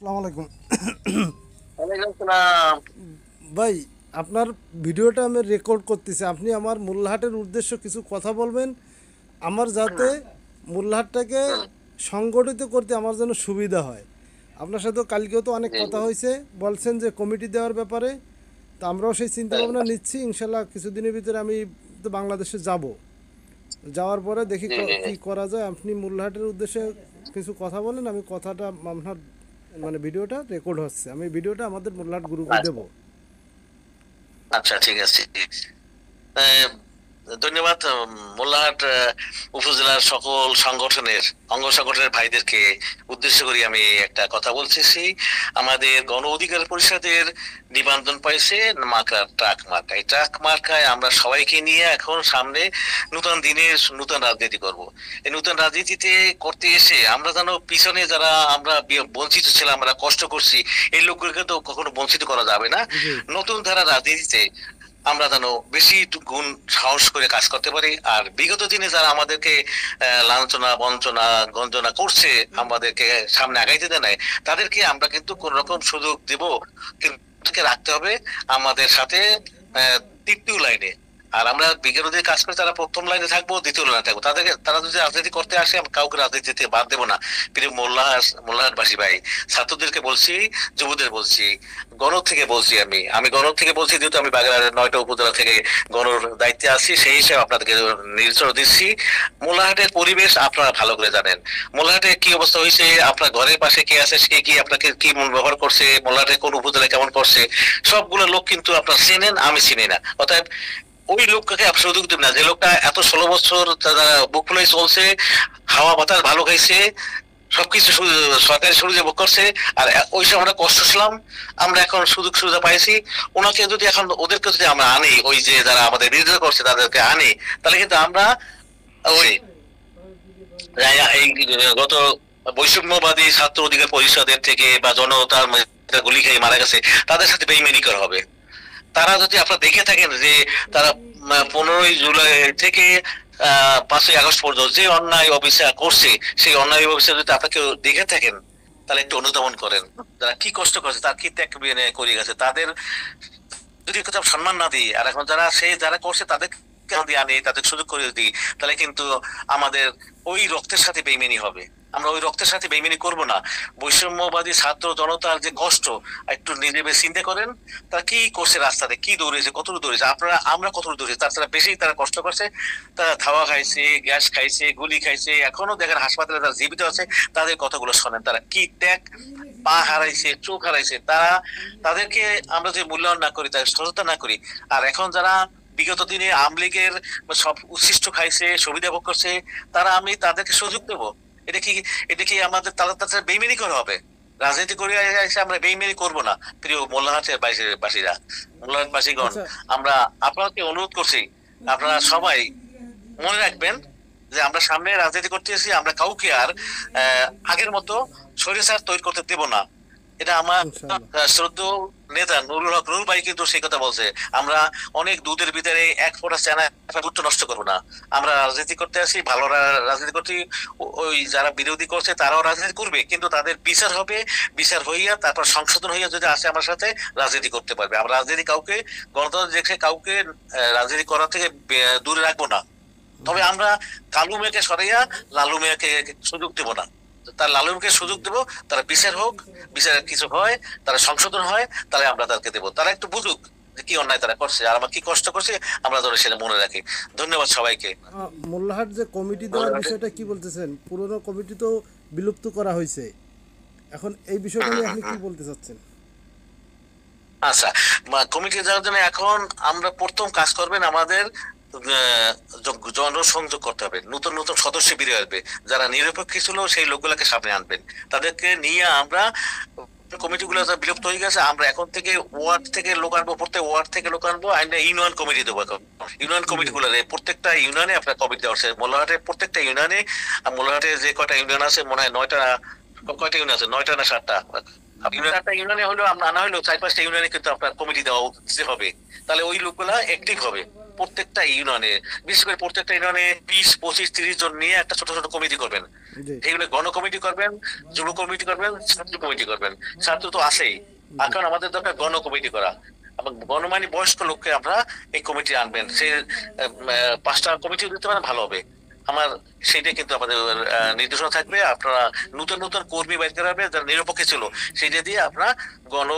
আসসালামু আলাইকুম। ওয়ালাইকুম সালাম। ভাই, আপনার ভিডিওটা আমি রেকর্ড করতেছি, আপনি আমার মোল্লাহাটের উদ্দেশ্য কিছু কথা বলবেন, আমার যাতে মোল্লাহাটটাকে হুম, সংগঠিত করতে আমার যেন সুবিধা হয়। আপনার সাথে কালকেও তো অনেক জি কথা জি। হয়েছে, বলছেন যে কমিটি দেওয়ার ব্যাপারে। তো আমরাও সেই চিন্তা হ্যাঁ, ভাবনা নিচ্ছি, ইনশাল্লাহ কিছুদিনের ভিতরে আমি তো বাংলাদেশে যাব। যাওয়ার পরে দেখি জি জি জি। কি করা যায়। আপনি মোল্লাহাটের উদ্দেশ্যে কিছু কথা বলেন, আমি কথাটা আপনার মানে ভিডিওটা রেকর্ড হচ্ছে, আমি ভিডিওটা আমাদের মোল্লাহাট গ্রুপে আচ্ছা দেবো। আচ্ছা, ঠিক আছে। আহ, ধন্যবাদ। মোল্লাহাট উপজেলার সকল সংগঠনের অঙ্গ সংগঠনের ভাইদেরকে উদ্দেশ্য করে আমি একটা কথা বলতেছি। আমাদের গণ অধিকার পরিষদের নিবন্ধন পাইছে মার্কা ট্রাক মার্কা। এই ট্রাক মার্কায় আমরা সবাইকে নিয়ে এখন সামনে নতুন দিনের নতুন রাজনীতি করব। এই নতুন রাজনীতিতে করতে এসে আমরা যেন পিছনে যারা আমরা বঞ্চিত ছিলাম, আমরা কষ্ট করছি, এই লোকগুলোকে তো কখনো বঞ্চিত করা যাবে না। জি। নতুন ধারা রাজনীতিতে আমরা যেন বেশি গুণ সাহস করে কাজ করতে পারি। আর বিগত দিনে যারা আমাদেরকে লাঞ্ছনা বঞ্চনা গঞ্জনা করছে, আমাদেরকে সামনে আগাইতে দেয় নাই, তাদেরকে আমরা কিন্তু কোন রকম সুযোগ দেব কিন্তু তাদেরকে রাখতে হবে আমাদের সাথে আহ, তৃতীয় লাইনে। আর আমরা বিগত কাজ করে তারা প্রথম লাইনে থাকবো, দ্বিতীয় লাইনে থাকবো। তাদেরকে তারা যদি রাজনীতি করতে আসে, আমি কাউকে রাজনীতিতে বাদ দেবো না। প্রিয় মোল্লাহাটবাসী ভাই, ছাত্রদেরকে বলছি, যুবদের বলছি, গণ থেকে বলছি, আমি গণ থেকে বলছি, যেহেতু আমি বাগেরহাটের 9টা উপজেলা থেকে গণর দায়িত্বে আছি, সেই হিসেবে আপনাদেরকে নির্দেশনা দিচ্ছি। মোল্লাহাটের পরিবেশ আপনারা ভালো করে জানেন। মোল্লাহাটে কি অবস্থা হয়েছে, আপনার ঘরের পাশে কে আছে, সে কি আপনাকে কি মন ব্যবহার করছে, মোল্লাহাটে কোন উপজেলায় কেমন করছে, সবগুলো লোক কিন্তু আপনারা চেনেন, আমি চিনি না। অতএব ওই লোককে আপনি সুযোগ দেবেন না যে লোকটা এত 16 বছর তারা বুক ফুলাই চলছে, হাওয়া বাতাস ভালো খাইছে, সবকিছু সরকারি সুবিধা ভোগ করছে। আর ওই সময় আমরা কষ্ট ছিলাম, আমরা এখন সুযোগ সুবিধা পাইছি। ওনাকে যদি এখন ওদেরকে যদি আমরা আনি, ওই যে যারা আমাদের বিরোধিতা করছে তাদেরকে আনি, তাহলে কিন্তু আমরা ওই এই গত বৈষম্যবাদী ছাত্র অধিকার পরিষদের থেকে বা জনতার গুলি খেয়ে মারা গেছে, তাদের সাথে বেইমানি করা হবে। তারা যদি আপনারা দেখে থাকেন যে তারা 15ই জুলাই থেকে 5ই আগস্ট পর্যন্ত যে অন্যায় অবিচার করছে, সেই অন্যায় অবিচার যদি আপনাকে দেখে থাকেন, তাহলে একটু অনুধাবন করেন। যারা কি কষ্ট করছে, তার কি ত্যাগ করে গেছে, তাদের যদি কোথাও সম্মান না দিই, আর এখন যারা করছে তাদের দিয়ে আনি, তাদের সুযোগ করে দিই, তাহলে কিন্তু আমাদের ওই রক্তের সাথে বেইমানি হবে। আমরা ওই রক্তের সাথে বেইমানি করব না। বৈষম্যবাদী ছাত্র জনতার যে কষ্ট, একটু নিজে চিন্তা করেন। তারা কি করছে, রাস্তাতে কি দৌড়েছে, কতটুকু দৌড়েছে, আমরা কতটুকু দৌড়েছি, তাছাড়া বেশি তারা কষ্ট করছে। তারা ধাওয়া খাইছে, গ্যাস খাইছে, গুলি খাইছে, এখনো দেখেন হাসপাতালে যারা জীবিত আছে, তাদের কথাগুলো শোনেন। তারা কি ত্যাগ, পা হারাইছে, চোখ হারাইছে। তাদেরকে আমরা যে মূল্যায়ন না করি, তাদের সচেতন না করি। আর এখন যারা বিগত দিনে আওয়ামী লীগের সব উচ্ছিষ্ট খাইছে, সুবিধা ভোগ করছে, আমি তাদেরকে সুযোগ দেবো? এটা কি এটা কি আমাদের তাদের বেইমানি করা হবে? রাজনীতি করে এসে আমরা বেইমানি করব না। প্রিয় মোল্লাহাটের বাসীরা, মোল্লাহাটবাসীগণ, আচ্ছা। আমরা আপনাকে অনুরোধ করছি, আপনারা সবাই মনে রাখবেন যে আমরা সামনে রাজনীতি করতে এসেছি। আমরা কাউকে আর আগের মতো স্বৈরাচার তৈরি করতে দেব না। এটা আমার ইনশাল্লাহ। শ্রদ্ধেয় নেতা নুরুল হক নুরুল ভাই কিন্তু সেই কথা বলছে। আমরা অনেক দুধের ভিতরে এক ফোঁটা চেনা দুধ নষ্ট করবো না। আমরা রাজনীতি করতে আসি, ভালো রাজনীতি করতে। ওই যারা বিরোধী করছে তারাও রাজনীতি করবে, কিন্তু তাদের বিচার হবে। বিচার হইয়া তারপর সংশোধন হইয়া যদি আসে আমার সাথে, রাজনীতি করতে পারবে। আমরা রাজনীতি কাউকে, গণতন্ত্র দেখে কাউকে রাজনীতি করা থেকে দূরে রাখবো না। তবে আমরা কালু মেয়েকে সরাইয়া লালু মেয়েকে সুযোগ দেব না। তার লালু মেয়েকে সুযোগ দেব, তারা বিচার হোক, বিচারের কিছু হয়, তারা সংশোধন হয়, তাহলে আমরা তাদেরকে দেবো। তারা একটু বুঝুক যে কি অন্যায় তারা করছে, আর আমরা কি কষ্ট করছি, আমরা যেন সেটা মনে রাখি। ধন্যবাদ সবাইকে। মোল্লাহাট যে কমিটি দেওয়ার বিষয়টা কি বলতেছেন? পুরনো কমিটি তো বিলুপ্ত করা হয়েছে, এখন এই বিষয়টা নিয়ে আপনি কি বলতে চাচ্ছেন? আচ্ছা, কমিটি যাওয়ার জন্য এখন আমরা প্রথম কাজ করবেন, আমাদের জনসংযোগ করতে হবে। নতুন নতুন সদস্য বেরিয়ে আসবে, যারা নিরপেক্ষ ছিল সেই লোকগুলোকে সামনে আনবেন। তাদেরকে নিয়ে আমরা কমিটি গুলো যা বিলুপ্ত হয়ে গেছে, আমরা এখন থেকে ওয়ার্ড থেকে লোক আনবো, প্রত্যেক ওয়ার্ড থেকে লোক আনবো, আইনা ইউনিয়ন কমিটি দেবো। এখন ইউনিয়ন জি। কমিটি গুলো প্রত্যেকটা ইউনিয়নে আপনার কমিটি দেওয়া হচ্ছে। মোল্লাহাটের প্রত্যেকটা ইউনিয়নে, মোল্লাহাটের যে কয়টা ইউনিয়ন আছে, মনে হয় 9টা, কয়টা ইউনিয়ন আছে, 9টা না 7টা ইউনিয়ন। একটা ইউনিয়নে হলেও আমরা আনা হলেও 4-5টা ইউনিয়নে কিন্তু আপনার কমিটি দিতে হবে। তাহলে ওই লোকগুলা অ্যাক্টিভ হবে। প্রত্যেকটা ইউনিয়নে, বিশেষ করে প্রত্যেকটা ইউনিয়নে 20, 25, 30 জন নিয়ে একটা ছোট ছোট কমিটি করবেন। জি এগুলো গণ কমিটি করবেন, যুব কমিটি করবেন, ছাত্র কমিটি করবেন। ছাত্র তো আছেই, এখন আমাদের দরকার গণ কমিটি করা। এবং গণমানি বয়স্ক লোককে আমরা এই কমিটি আনবেন, সে 5টা কমিটি দিতে পারেন, ভালো হবে। আমার সেইটা কিন্তু আমাদের নির্দেশনা থাকবে। আপনারা নতুন নতুন কর্মী বাইর করাবে যারা নিরপেক্ষ ছিল, সেইটা দিয়ে আপনারা গণ,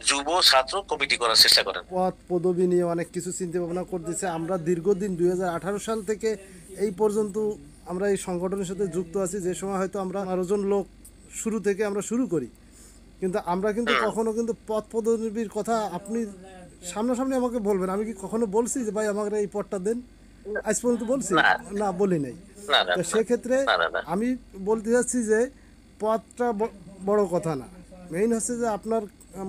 যুব, ছাত্র কমিটি করার চেষ্টা করেন। পদ পদবি নিয়ে অনেক কিছু চিন্তা ভাবনা করতেছে। আমরা দীর্ঘদিন 2018 সাল থেকে এই পর্যন্ত আমরা এই সংগঠনের সাথে যুক্ত আছি, যে সময় হয়তো আমরা 12 জন লোক শুরু থেকে আমরা শুরু করি, কিন্তু আমরা কিন্তু কখনো কিন্তু পদ পদবির কথা আপনি সামনাসামনি আমাকে বলবেন। আমি কি কখনো বলছি যে ভাই আমাকে এই পদটা দেন? আজ পর্যন্ত বলছি না। না, বলি নাই। না না তো সেক্ষেত্রে না না না। আমি বলতে চাচ্ছি যে পদটা বড় কথা না, মেইন হচ্ছে যে আপনার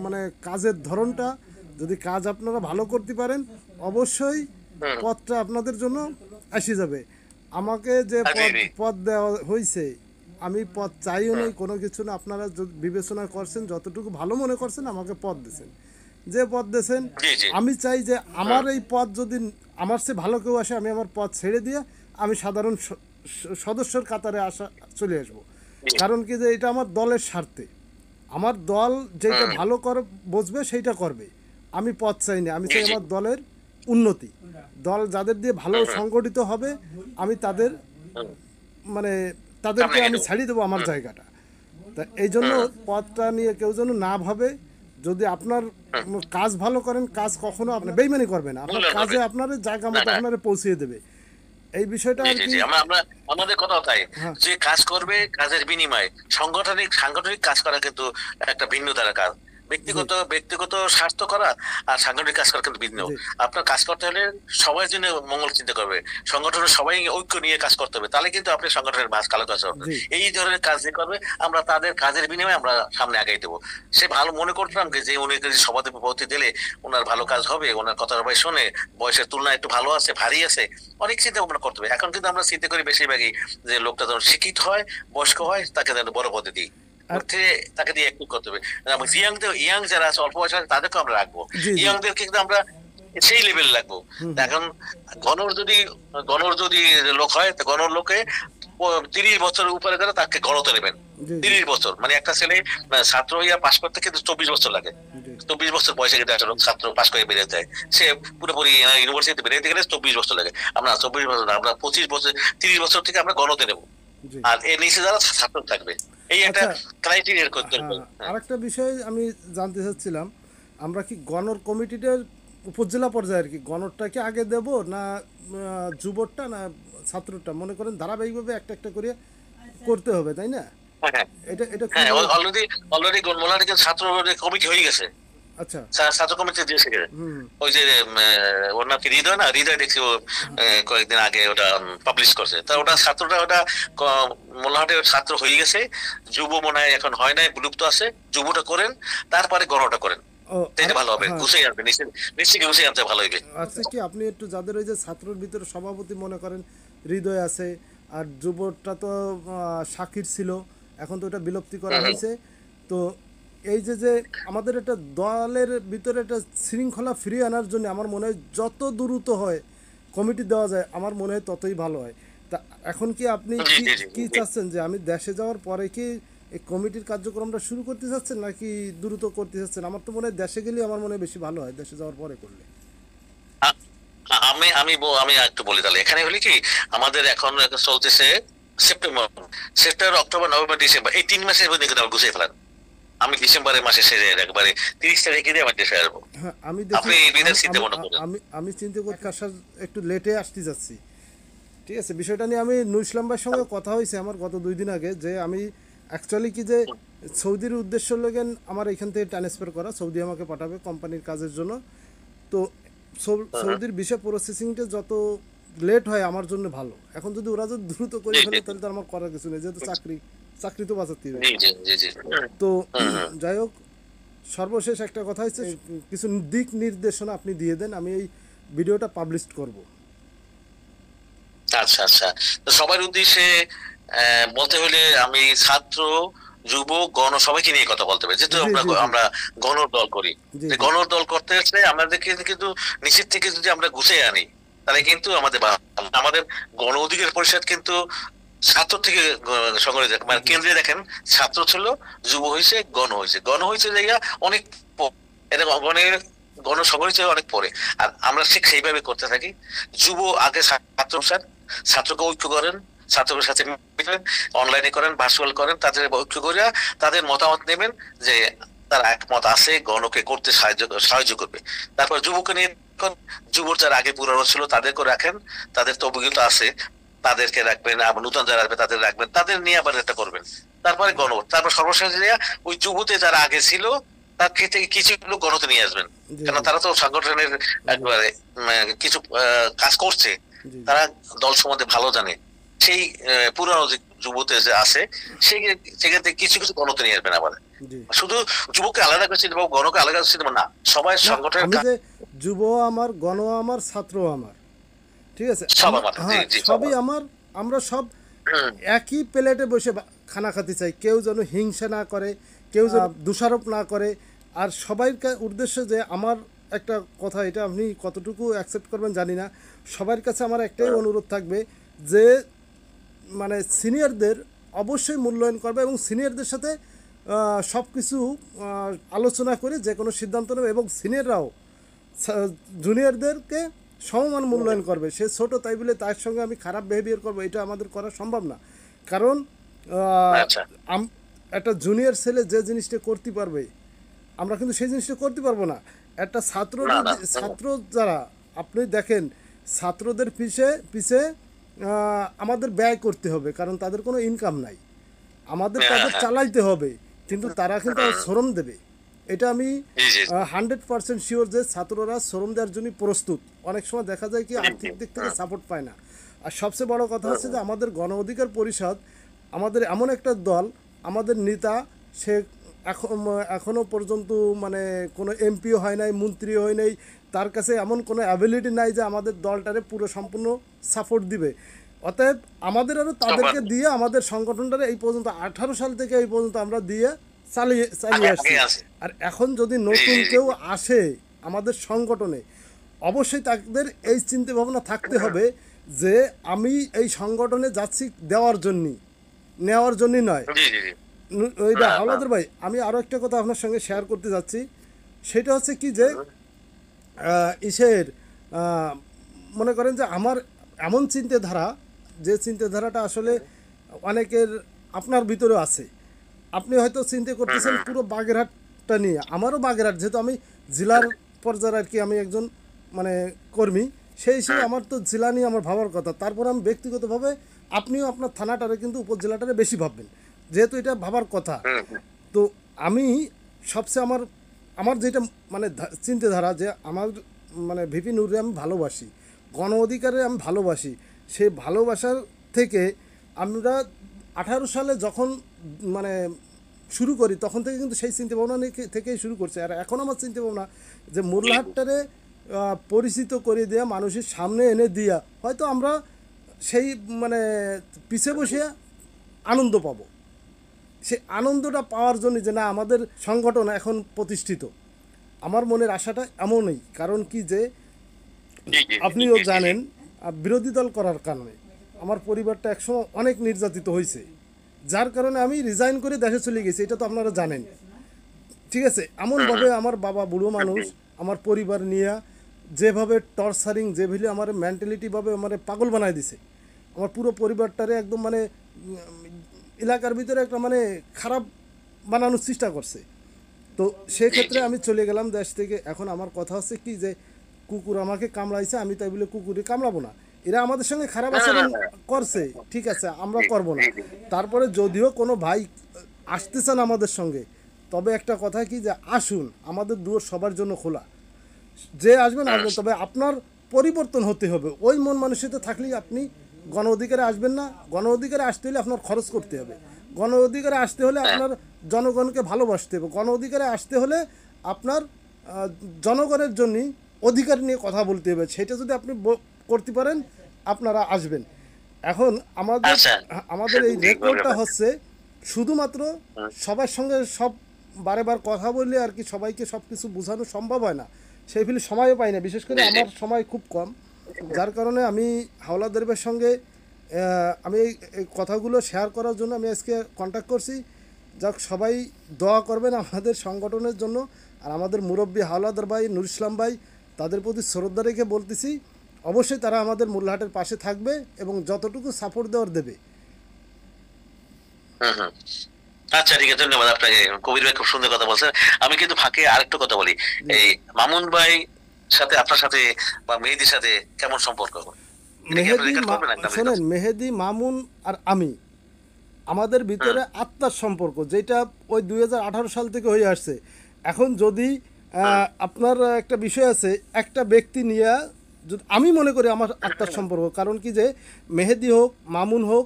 মানে কাজের ধরনটা, যদি কাজ আপনারা ভালো করতে পারেন অবশ্যই পদটা আপনাদের জন্য আসে যাবে। আমাকে যে জি, জি। পদ দেওয়া হয়েছে, আমি পদ চাইও নেই, কোনো কিছু না। আপনারা বিবেচনা করছেন, যতটুকু ভালো মনে করছেন আমাকে পদ দিয়েছেন, যে পদ দিয়েছেন। জি জি। আমি চাই যে আমার এই পদ যদি আমার চেয়ে ভালো কেউ আসে, আমি আমার পদ ছেড়ে দিয়ে আমি সাধারণ সদস্যর কাতারে আসা চলে আসবো। জি। কারণ কি যে এটা আমার দলের স্বার্থে, আমার দল যেটা ভালো করে বুঝবে সেইটা করবে। আমি পদ চাই না, আমি চাই আমার দলের উন্নতি। দল যাদের দিয়ে ভালো সংগঠিত হবে, আমি তাদের মানে তাদেরকে আমি ছাড়িয়ে দেবো আমার জায়গাটা। তা এই জন্য পদটা নিয়ে কেউ যেন না ভাবে। যদি আপনার কাজ ভালো করেন, কাজ কখনো আপনি বেইমানি করবে না, আপনার কাজে আপনার জায়গা মতো আপনারা পৌঁছিয়ে দেবে। এই বিষয়টা আর কি আমরা আমাদের কথা তাই, হ্যাঁ। যে কাজ করবে কাজের বিনিময়ে সাংগঠনিক কাজ করা কিন্তু একটা ভিন্ন ধারা কাজ। ব্যক্তিগত স্বার্থ করা আর সাংগঠনিক কাজ করা কিন্তু ভিন্ন। জি। আপনার কাজ করতে হলে সবার জন্য মঙ্গল চিন্তা করবে, সংগঠনের সবাই ঐক্য নিয়ে কাজ করতে হবে, তাহলে কিন্তু আপনি সংগঠনের মাঝ কালো কাজ হবে। জি। এই ধরনের কাজ যে করবে, আমরা তাদের কাজের বিনিময়ে আমরা সামনে আগাই দেবো। সে ভালো মনে করতাম যে উনি সভাপতি দিলে ওনার ভালো কাজ হবে, ওনার কথা সবাই শোনে, বয়সের তুলনায় একটু ভালো আছে, ভারী আছে, অনেক চিন্তা ভাবনা করতে হবে। এখন কিন্তু আমরা চিন্তা করি বেশিরভাগই যে লোকটা যখন শিক্ষিত হয়, বয়স্ক হয়, তাকে যেন বড় পদে দিই, তাকে দিয়ে একটু করতে হবে। ইয়াং যারা আছে, অল্প বয়স আছে, তাদেরকে আমরা রাখবো। জি, জি। ইয়াংদেরকে কিন্তু আমরা সেই লেভেল রাখবো। এখন গণর যদি লোক হয়, তো গণর লোকে 30 বছরের উপরে গেলে তাকে গণতে নেবেন। জি, জি। 30 বছর মানে একটা ছেলে ছাত্র হইয়া পাশ করতে কিন্তু 24 বছর লাগে। জি। 24 বছর বয়সে কিন্তু একটা লোক ছাত্র পাশ করে বেরিয়ে যায়, সে পুরোপুরি ইউনিভার্সিটিতে বেরিয়ে গেলে 24 বছর লাগে। আমরা 24 বছর না, আমরা 25 বছর, 30 বছর থেকে আমরা গণতে নেবো। জি। আর এর নিচে যারা ছাত্র থাকবে, এই একটা আচ্ছা। ক্রাইটেরিয়া করতে হবে। আরেকটা বিষয় আমি জানতে চাচ্ছিলাম, আমরা কি গণর কমিটিটার উপজেলা পর্যায়ে আর কি গণরটাকে আগে দেব না যুবরটা না ছাত্রটা? মনে করেন ধারাবাহিকভাবে একটা একটা করে করতে হবে, তাই না? হ্যাঁ এটা এটা কি হ্যাঁ, অলরেডি গোলমালার ছাত্র কমিটি হয়ে গেছে, আচ্ছা। ছাত্র কমিটি দিয়েছে। হুম। ওই যে ওর নাম কি হৃদয় না, হৃদয় দেখছি ও কয়েকদিন আগে ওটা পাবলিশ করছে। তা ওটা ছাত্রটা ওটা মোল্লাহাটের ছাত্র হয়ে গেছে। যুব মনে হয় এখন হয় নাই, বিলুপ্ত আছে। যুবটা করেন, তারপরে গণটা করেন, ও তাইলে ভালো হবে। হ্যাঁ। গুছিয়ে আনবে, নিশ্চয়ই গুছিয়ে আনতে ভালো হবে। আচ্ছা, কি আপনি একটু যাদের ওই যে ছাত্রর ভিতরে সভাপতি মনে করেন হৃদয় আছে, আর যুবটা তো শাকির ছিল, এখন তো ওটা বিলুপ্তি করা হয়েছে। তো এই যে যে আমাদের একটা দলের ভিতরে একটা শৃঙ্খলা ফিরিয়ে আনার জন্য আমার মনে হয় যত দ্রুত হয় কমিটি দেওয়া যায়, আমার মনে হয় ততই ভালো হয়। তা এখন কি আপনি জি, কি জি, জি, কি জি। চাচ্ছেন যে আমি দেশে যাওয়ার পরে কি এই কমিটির কার্যক্রমটা শুরু করতে চাচ্ছেন নাকি দ্রুত করতে চাচ্ছেন? আমার তো মনে হয় দেশে গেলে আমার মনে হয় বেশি ভালো হয়, দেশে যাওয়ার পরে করলে। আ- আমি একটু বলি তাহলে। এখানে হলে কি, আমাদের এখন চলতেছে সেপ্টেম্বর, অক্টোবর, নভেম্বর, ডিসেম্বর, এই 3 মাসের মধ্যে কিন্তু আমরা গুছিয়ে ফেলান। আমি ডিসেম্বরের মাসে সেরে একবারে 30 তারিখে দিয়ে আমার দেশে আসবো। হ্যাঁ, আমি আপনি দেখি। এই বিধান চিন্তা মনে করেন। আমি চিন্তা করতে আসার একটু লেটে আসতে যাচ্ছি, ঠিক আছে? বিষয়টা নিয়ে আমি নুর ইসলাম ভাইয়ের সঙ্গে কথা হয়েছে আমার গত 2 দিন আগে, যে আমি অ্যাকচুয়ালি কি যে সৌদির উদ্দেশ্য লগেন আমার এখান থেকে ট্রান্সফার করা, সৌদি আমাকে পাঠাবে কোম্পানির কাজের জন্য। তো সৌদির ভিসা প্রসেসিংটা যত লেট হয় আমার জন্য ভালো। এখন যদি ওরা যদি দ্রুত করে জি, জি। ফেলে তাহলে তো আমার করার কিছু নেই, যেহেতু চাকরি তো বাঁচাতে হবে। জি জি জি জি। তো যাই হোক, সর্বশেষ একটা কথা হচ্ছে, কিছু দিক নির্দেশনা আপনি দিয়ে দেন, আমি এই ভিডিওটা পাবলিশ করব। আচ্ছা আচ্ছা। তো সবার উদ্দেশ্যে বলতে হলে আমি ছাত্র, যুব, গণ সবাইকে নিয়ে কথা বলতে হবে। যেহেতু জি, আমরা জি, জি। আমরা গণর দল করি, জি, যে জি। গণর দল করতে হচ্ছে আমাদেরকে কিন্তু নিচের থেকে যদি আমরা গুছিয়ে আনি, তাহলে কিন্তু আমাদের গণ অধিকার পরিষদ কিন্তু ছাত্র থেকে সংগঠিত, মানে কেন্দ্রে দেখেন ছাত্র ছিল, যুব হয়েছে, গণ হয়েছে জায়গা অনেক এটা গণসংগঠিত অনেক পরে। আর আমরা ঠিক সেইভাবে করতে থাকি। যুব আগে ছাত্রকে ঐক্য করেন, ছাত্রদের সাথে অনলাইনে করেন, ভার্চুয়াল করেন, তাদের ঐক্য করিয়া তাদের মতামত নেবেন যে তার একমত আছে গণকে করতে সাহায্য করবে। তারপর যুবকে নিয়ে যুবর যারা আগে পুরানো ছিল তাদেরকে রাখেন, তাদের তো অভিজ্ঞতা আছে, তাদেরকে রাখবেন। আবার নতুন যারা আসবে তাদের রাখবেন, তাদের নিয়ে আবার এটা করবেন। তারপরে তারপর সর্বশেষ ওই যুবতে যারা আগে ছিল তার থেকে কিছু লোক গণতে নিয়ে আসবেন, কারণ তারা তো সংগঠনের একবারে কিছু কাজ করছে, তারা দল সম্বন্ধে ভালো জানে। সেই পুরানো যে যুবতে যে আছে সেখান থেকে কিছু কিছু গণতে নিয়ে আসবেন। আবার শুধু যুবককে আলাদা করে চিনবো, গণকে আলাদা করে চিনবো না, সবাই সংগঠনের যুব আমার, গণ আমার, ছাত্র আমার, ঠিক আছে, সবই আমার। আমরা সব একই প্লেটে বসে খানা খেতে চাই, কেউ যেন হিংসা না করে, কেউ যেন দোষারোপ না করে। আর সবাই উদ্দেশ্য যে আমার একটা কথা, এটা আপনি কতটুকু অ্যাকসেপ্ট করবেন জানি না, সবার কাছে আমার একটাই অনুরোধ থাকবে যে মানে সিনিয়রদের অবশ্যই মূল্যায়ন করবে এবং সিনিয়রদের সাথে সব কিছু আলোচনা করে যে কোনো সিদ্ধান্ত নেবে, এবং সিনিয়ররাও জুনিয়রদেরকে সমমান মূল্যায়ন করবে। সে ছোট তাই বলে তার সঙ্গে আমি খারাপ বিহেভিয়ার করবো, এটা আমাদের করা সম্ভব না। কারণ একটা জুনিয়র ছেলে যে জিনিসটা করতে পারবে আমরা কিন্তু সেই জিনিসটা করতে পারবো না। একটা ছাত্র যারা আপনি দেখেন, ছাত্রদের পিছে আমাদের ব্যয় করতে হবে, কারণ তাদের কোনো ইনকাম নাই, আমাদের তাদের চালাইতে হবে, কিন্তু তারা কিন্তু শ্রম দেবে। এটা আমি 100% শিওর যে ছাত্ররা শ্রম দেওয়ার জন্য প্রস্তুত। অনেক সময় দেখা যায় কি আর্থিক দিক থেকে সাপোর্ট পায় না। আর সবচেয়ে বড় কথা হচ্ছে যে আমাদের গণ অধিকার পরিষদ আমাদের এমন একটা দল, আমাদের নেতা সে এখনও পর্যন্ত মানে কোনো এমপিও হয় নাই, মন্ত্রীও হয় নাই, তার কাছে এমন কোনো অ্যাবিলিটি নাই যে আমাদের দলটারে পুরো সম্পূর্ণ সাপোর্ট দিবে। অতএব আমাদের আরও তাদেরকে দিয়ে আমাদের সংগঠনটারে এই পর্যন্ত 18 সাল থেকে এই পর্যন্ত আমরা দিয়ে চালিয়ে আসছি। আর এখন যদি নতুন কেউ আসে আমাদের সংগঠনে, অবশ্যই তাদের এই চিন্তা ভাবনা থাকতে হবে যে আমি এই সংগঠনে যাচ্ছি নেওয়ার জন্যই নয়। ওইটা হাওলাদার ভাই, আমি আরও একটা কথা আপনার সঙ্গে শেয়ার করতে যাচ্ছি, সেটা হচ্ছে কি যে মনে করেন যে আমার এমন চিন্তাধারা, যে চিন্তাধারাটা আসলে অনেকের আপনার ভিতরে আছে। আপনি হয়তো চিন্তা করতেছেন পুরো বাগেরহাটটা নিয়ে, আমারও বাগেরহাট, যেহেতু আমি জেলার পর্যায়ে আর কি আমি একজন মানে কর্মী, সেই হিসেবে আমার তো জেলা নিয়ে আমার ভাবার কথা। তারপর আমি ব্যক্তিগতভাবে, আপনিও আপনার থানাটারে কিন্তু উপজেলাটারে বেশি ভাববেন, যেহেতু এটা ভাবার কথা। তো আমি সবচেয়ে আমার যেটা মানে চিন্তাধারা, যে আমার মানে ভিপি নুরে আমি ভালোবাসি, গণ অধিকারে আমি ভালোবাসি, সেই ভালোবাসার থেকে আমরা 18 সালে যখন মানে শুরু করি তখন থেকে কিন্তু সেই চিন্তাভাবনা থেকেই শুরু করছে। আর এখন আমার চিন্তাভাবনা যে মোরলাহাটটারে পরিচিত করে দেওয়া, মানুষের সামনে এনে দিয়া হয়তো আমরা সেই মানে পিছে বসে আনন্দ পাবো। সেই আনন্দটা পাওয়ার জন্য যে না আমাদের সংগঠন এখন প্রতিষ্ঠিত, আমার মনের আশাটা এমনই। কারণ কি যে আপনিও জানেন, বিরোধী দল করার কারণে আমার পরিবারটা একসময় অনেক নির্যাতিত হয়েছে, যার কারণে আমি রিজাইন করে দেশে চলে গেছি, এটা তো আপনারা জানেন, ঠিক আছে। এমনভাবে আমার বাবা বুড়ো মানুষ আমার পরিবার নিয়ে যেভাবে টর্চারিং, যেভাবে আমার মেন্টালিটিভাবে আমার পাগল বানায় দিছে, আমার পুরো পরিবারটারে একদম মানে এলাকার ভিতরে একটা মানে খারাপ বানানোর চেষ্টা করছে। তো সেক্ষেত্রে আমি চলে গেলাম দেশ থেকে। এখন আমার কথা হচ্ছে কি যে কুকুর আমাকে কামড়াইছে, আমি তাই বলে কুকুরে কামড়াবো না। এরা আমাদের সঙ্গে খারাপ আচরণ করছে, ঠিক আছে, আমরা করব না। তারপরে যদিও কোনো ভাই আসতে চান আমাদের সঙ্গে, তবে একটা কথা কি যে আসুন, আমাদের দুয়ার সবার জন্য খোলা, যে আসবেন আসবেন, তবে আপনার পরিবর্তন হতে হবে। ওই মন মানসিকতা থাকলেই আপনি গণ অধিকারে আসবেন না। গণ অধিকারে আসতে হলে আপনার খরচ করতে হবে, গণ অধিকারে আসতে হলে আপনার জনগণকে ভালোবাসতে হবে, গণ অধিকারে আসতে হলে আপনার জনগণের জন্য অধিকার নিয়ে কথা বলতে হবে। সেটা যদি আপনি করতে পারেন আপনারা আসবেন। এখন আমাদের এই রেকর্ডটা হচ্ছে শুধুমাত্র সবার সঙ্গে সব বারেবার কথা বললে আর কি সবাইকে সব কিছু বোঝানো সম্ভব হয় না, সেই ফিলে সময়ও পাই না, বিশেষ করে আমার সময় খুব কম। যার কারণে আমি হাওলাদার ভাইয়ের সঙ্গে আমি এই কথাগুলো শেয়ার করার জন্য আমি আজকে কন্ট্যাক্ট করছি। যাক, সবাই দোয়া করবেন আমাদের সংগঠনের জন্য। আর আমাদের মুরব্বী হাওলাদার ভাই, নুর ইসলাম ভাই, তাদের প্রতি শ্রদ্ধা রেখে বলতেছি, অবশ্যই তারা আমাদের মোল্লাহাটের পাশে থাকবে এবং যতটুকু সাপোর্ট দেওয়ার দেবে। হুম হুম। আচ্ছা ঠিক আছে, ধন্যবাদ আপনাকে। কবির ভাই খুব সুন্দর কথা বলছেন। আমি কিন্তু ফাঁকে আরেকটু কথা বলি। এই মামুন ভাই সাথে, আপনার সাথে বা মেহেদির সাথে কেমন সম্পর্ক? এটা কি আপনি মেহেদি রেকর্ড করবেন একটা শোনেন, মেহেদি, মামুন আর আমি, আমাদের ভিতরে আত্মার সম্পর্ক, যেটা ওই 2018 সাল থেকে হয়ে আসছে। এখন যদি আপনার একটা বিষয় আছে, একটা ব্যক্তি নিয়ে যদি আমি মনে করি আমার আত্মার সম্পর্ক, কারণ কি যে মেহেদি হোক, মামুন হোক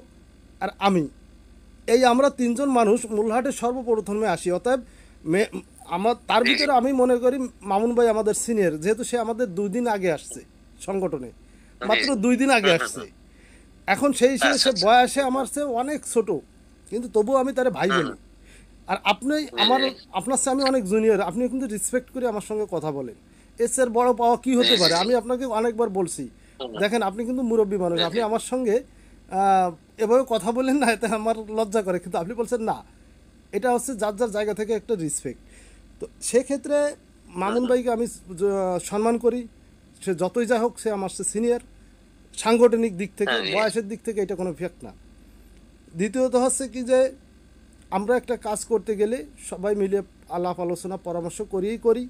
আর আমি, এই আমরা তিনজন মানুষ মূলহাটে সর্বপ্রথমে আসি। অতএব আমার তার ভিতরে আমি মনে করি মামুন ভাই আমাদের সিনিয়র, যেহেতু সে আমাদের 2 দিন আগে আসছে সংগঠনে, মাত্র 2 দিন আগে আসছে। এখন সেই হিসেবে সে বয়সে আমার চেয়ে অনেক ছোট, কিন্তু তবুও আমি তারে ভাই বলি। আর আপনি আপনার চেয়ে আমি অনেক জুনিয়র, আপনি কিন্তু রেসপেক্ট করে আমার সঙ্গে কথা বলেন। এর বড় পাওয়া কি হতে পারে? আমি আপনাকে অনেকবার বলছি, দেখেন আপনি কিন্তু মুরব্বী মানুষ, আপনি আমার সঙ্গে এভাবে কথা বলেন না, এতে আমার লজ্জা করে, কিন্তু আপনি বলছেন না। এটা হচ্ছে যার যার জায়গা থেকে একটা রেসপেক্ট। তো সেক্ষেত্রে মামুন ভাইকে আমি সম্মান করি। সে যতই যা হোক, সে আমার সে সিনিয়র। সাংগঠনিক দিক থেকে, বয়সের দিক থেকে এটা কোনো ফ্যাক্ট না। দ্বিতীয়ত হচ্ছে কি যে আমরা একটা কাজ করতে গেলে সবাই মিলে আলাপ আলোচনা পরামর্শ করিই করি।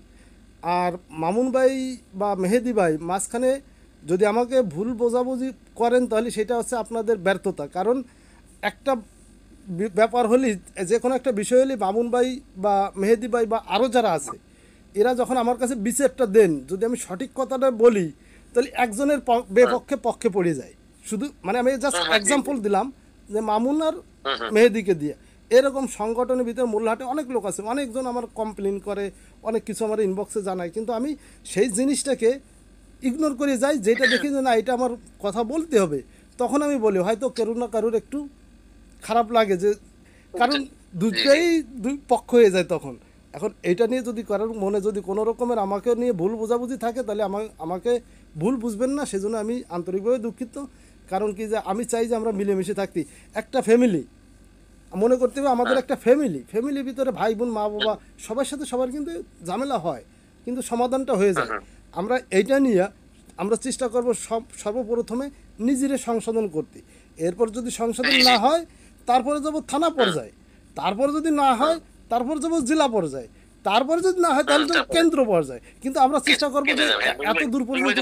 আর মামুন ভাই বা মেহেদি ভাই মাঝখানে যদি আমাকে ভুল বোঝাবুঝি করেন, তাহলে সেটা হচ্ছে আপনাদের ব্যর্থতা। কারণ একটা ব্যাপার হলেই, যে কোনো একটা বিষয় হলেই মামুন ভাই বা মেহেদি ভাই বা আরও যারা আছে, এরা যখন আমার কাছে বিচারটা দেন, যদি আমি সঠিক কথাটা বলি, তাহলে একজনের বিপক্ষে পক্ষে পড়ে যায়। শুধু মানে আমি জাস্ট এক্সাম্পল দিলাম যে মামুন আর মেহেদিকে দিয়ে। এরকম সংগঠনের ভিতরে মোল্লাহাটে অনেক লোক আছে, অনেকজন আমার কমপ্লেন করে, অনেক কিছু আমার ইনবক্সে জানায়, কিন্তু আমি সেই জিনিসটাকে ইগনোর করে যাই। যেটা দেখি যে না, এটা আমার কথা বলতে হবে, তখন আমি বলি। হয়তো কারুর না কারুর একটু খারাপ লাগে, যে কারণ দুটোই দুই পক্ষ হয়ে যায় তখন। এখন এইটা নিয়ে যদি কারোর মনে যদি কোনো রকমের আমাকে নিয়ে ভুল বোঝাবুঝি থাকে, তাহলে আমাকে ভুল বুঝবেন না, সেজন্য আমি আন্তরিকভাবে দুঃখিত। কারণ কি যে আমি চাই যে আমরা মিলেমিশে থাকতে, একটা ফ্যামিলি মনে করতে হবে। আমাদের একটা ফ্যামিলির ভিতরে ভাই বোন, মা বাবা, সবার সাথে সবার কিন্তু ঝামেলা হয়, কিন্তু সমাধানটা হয়ে যায়। আমরা এইটা নিয়ে আমরা চেষ্টা করব সর্বপ্রথমে নিজেরে সংশোধন করতে। এরপর যদি সংশোধন না হয়, তারপরে যাব থানা পর্যায়ে, তারপরে যদি না হয় তারপর যাব জেলা পর্যায়ে, তারপরে যদি না হয় তাহলে যাব কেন্দ্র পর্যায়ে। কিন্তু আমরা চেষ্টা করবো যে এত দূর পর্যন্ত,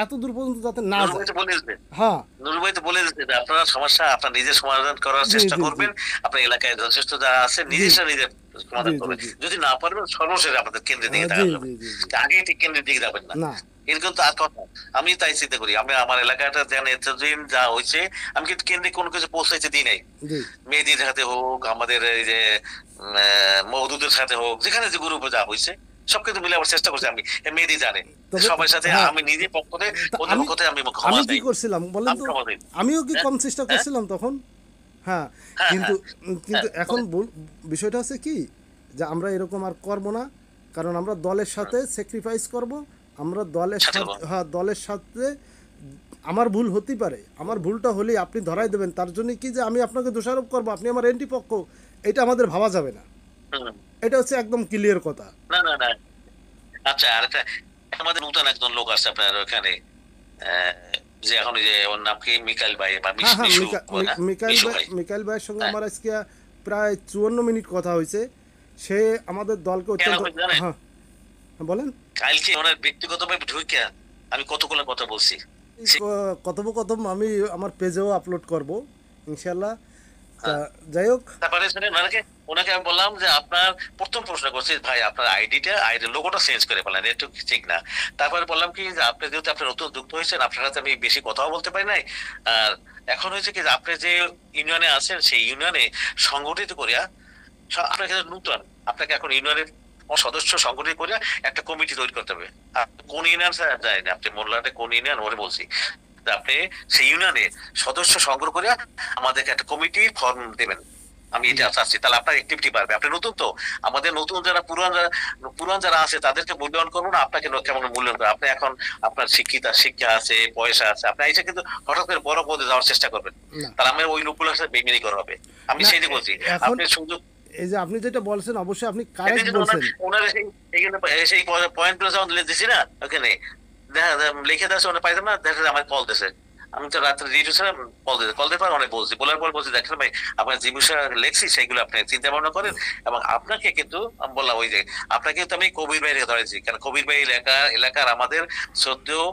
এত দূর পর্যন্ত যাতে না যায়। হ্যাঁ, নুরুল ভাই তো বলে দিচ্ছে যে আপনারা সমস্যা আপনার নিজে সমাধান করার চেষ্টা করবেন। আপনার এলাকায় যথেষ্ট যারা আছে নিজেরা নিজের সমাধান করবেন। যদি না পারবেন সর্বশেষে আপনাদের কেন্দ্রের দিকে তাকাবেন, আগে ঠিক কেন্দ্রের দিকে যাবেন না। এরকম তো আর কথা। আমি তাই চিন্তা করি, আমি আমার এলাকাটা এতদিন যা হয়েছে, আমি কিন্তু কেন্দ্রে কোনো কিছু পৌঁছাইতে দিই নাই। মেয়েদের সাথে হোক, আমাদের এই যে মওদুদের সাথে হোক, যেখানে যে গ্রুপে যা হয়েছে সব কিন্তু মিলে আবার চেষ্টা করছি। আমি মেহেদি জানে সবার সাথে, আমি নিজে পক্ষতে আমি কি করছিলাম বলেন তো, আমিও কি কম চেষ্টা করছিলাম তখন। হ্যাঁ, কিন্তু এখন বিষয়টা হচ্ছে কি যে আমরা এরকম আর করবো না। কারণ আমরা দলের সাথে স্যাক্রিফাইস করব। আমরা দলের সাথে, হ্যাঁ, দলের সাথে আমার ভুল হতেই পারে, আমার ভুলটা হলেই আপনি ধরাই দেবেন। তার জন্য কি যে আমি আপনাকে দোষারোপ করবো, আপনি আমার এন্টি পক্ষ, এটা আমাদের ভাবা যাবে না। এটা হচ্ছে একদম ক্লিয়ার কথা। না না না। আচ্ছা, আরেকটা, আমাদের নতুন একজন লোক আছে আপনার ওখানে, যে এখন যে ওর নাম কি, মিকাইল ভাই বা মিকাইল ভাইয়ের সঙ্গে আমার আজকে প্রায় 54 মিনিট কথা হয়েছে। সে আমাদের দলকে অত্যন্ত, হ্যাঁ বলেন, কালকে ওনার ব্যক্তিগতভাবে ঢুকে আমি কতগুলো কথা বলছি। কথোপকথন আমি আমার পেজেও আপলোড করব ইনশাআল্লাহ। যাই হোক, তারপরে ওনাকে আমি বললাম যে আপনার প্রথম প্রশ্ন করছি, ভাই আপনার আইডি লোগোটা চেঞ্জ করে ফেলেন, একটু ঠিক না। তারপরে বললাম কি যে আপনি যেহেতু আপনি নতুন যুক্ত হয়েছেন, আপনার সাথে আমি বেশি কথাও বলতে পারি নাই। আর এখন হয়েছে কি যে আপনি যে ইউনিয়নে আছেন, সেই ইউনিয়নে সংগঠিত করিয়া, আপনার কাছে নতুন, আপনাকে এখন ইউনিয়নের সদস্য সংগঠিত করিয়া একটা কমিটি তৈরি করতে হবে। কোন ইউনিয়ন যায় না, আপনি মোল্লাটে কোন ইউনিয়ন ওরে বলছি, আপনি সেই ইউনিয়নে সদস্য সংগ্রহ করে আমাদেরকে একটা কমিটির ফর্ম দেবেন। আমি এটা চাচ্ছি, তাহলে আপনার অ্যাক্টিভিটি বাড়বে। আপনি নতুন তো, আমাদের নতুন যারা পুরান যারা আছে তাদেরকে মূল্যায়ন করবো না, আপনাকে কেমন মূল্যায়ন করবে? আপনি এখন আপনার শিক্ষা আছে, পয়সা আছে, আপনি এসে কিন্তু হঠাৎ করে বড় পদে যাওয়ার চেষ্টা করবেন, না তাহলে আমার ওই লোকগুলোর সাথে বেইমানি করা হবে। আমি না সেইটাই বলছি। এখন আপনি সুযোগ এই যে আপনি যেটা বলছেন অবশ্যই আপনি এদের কারেক্ট জন্য বলছেন। ওনার সেই পয়েন্ট গুলো যখন দিছি না ওখানে, লিখে দিয়েছে, ওনার পাইতাম না, দেখা যায় আমার কল দিয়েছে। আমি তো রাত্রে রেডিও ছিলাম, কল দিয়ে অনেক বলছি, বলার পর বলছি দেখেন ভাই আপনার যে বিষয়ে লেখছি সেইগুলো আপনি চিন্তা ভাবনা করেন, এবং আপনাকে কিন্তু আমি বললাম ওই যে আপনাকে কিন্তু আমি কবির ভাই ধরেছি, কারণ কবির ভাই এলাকার আমাদের শ্রদ্ধেয়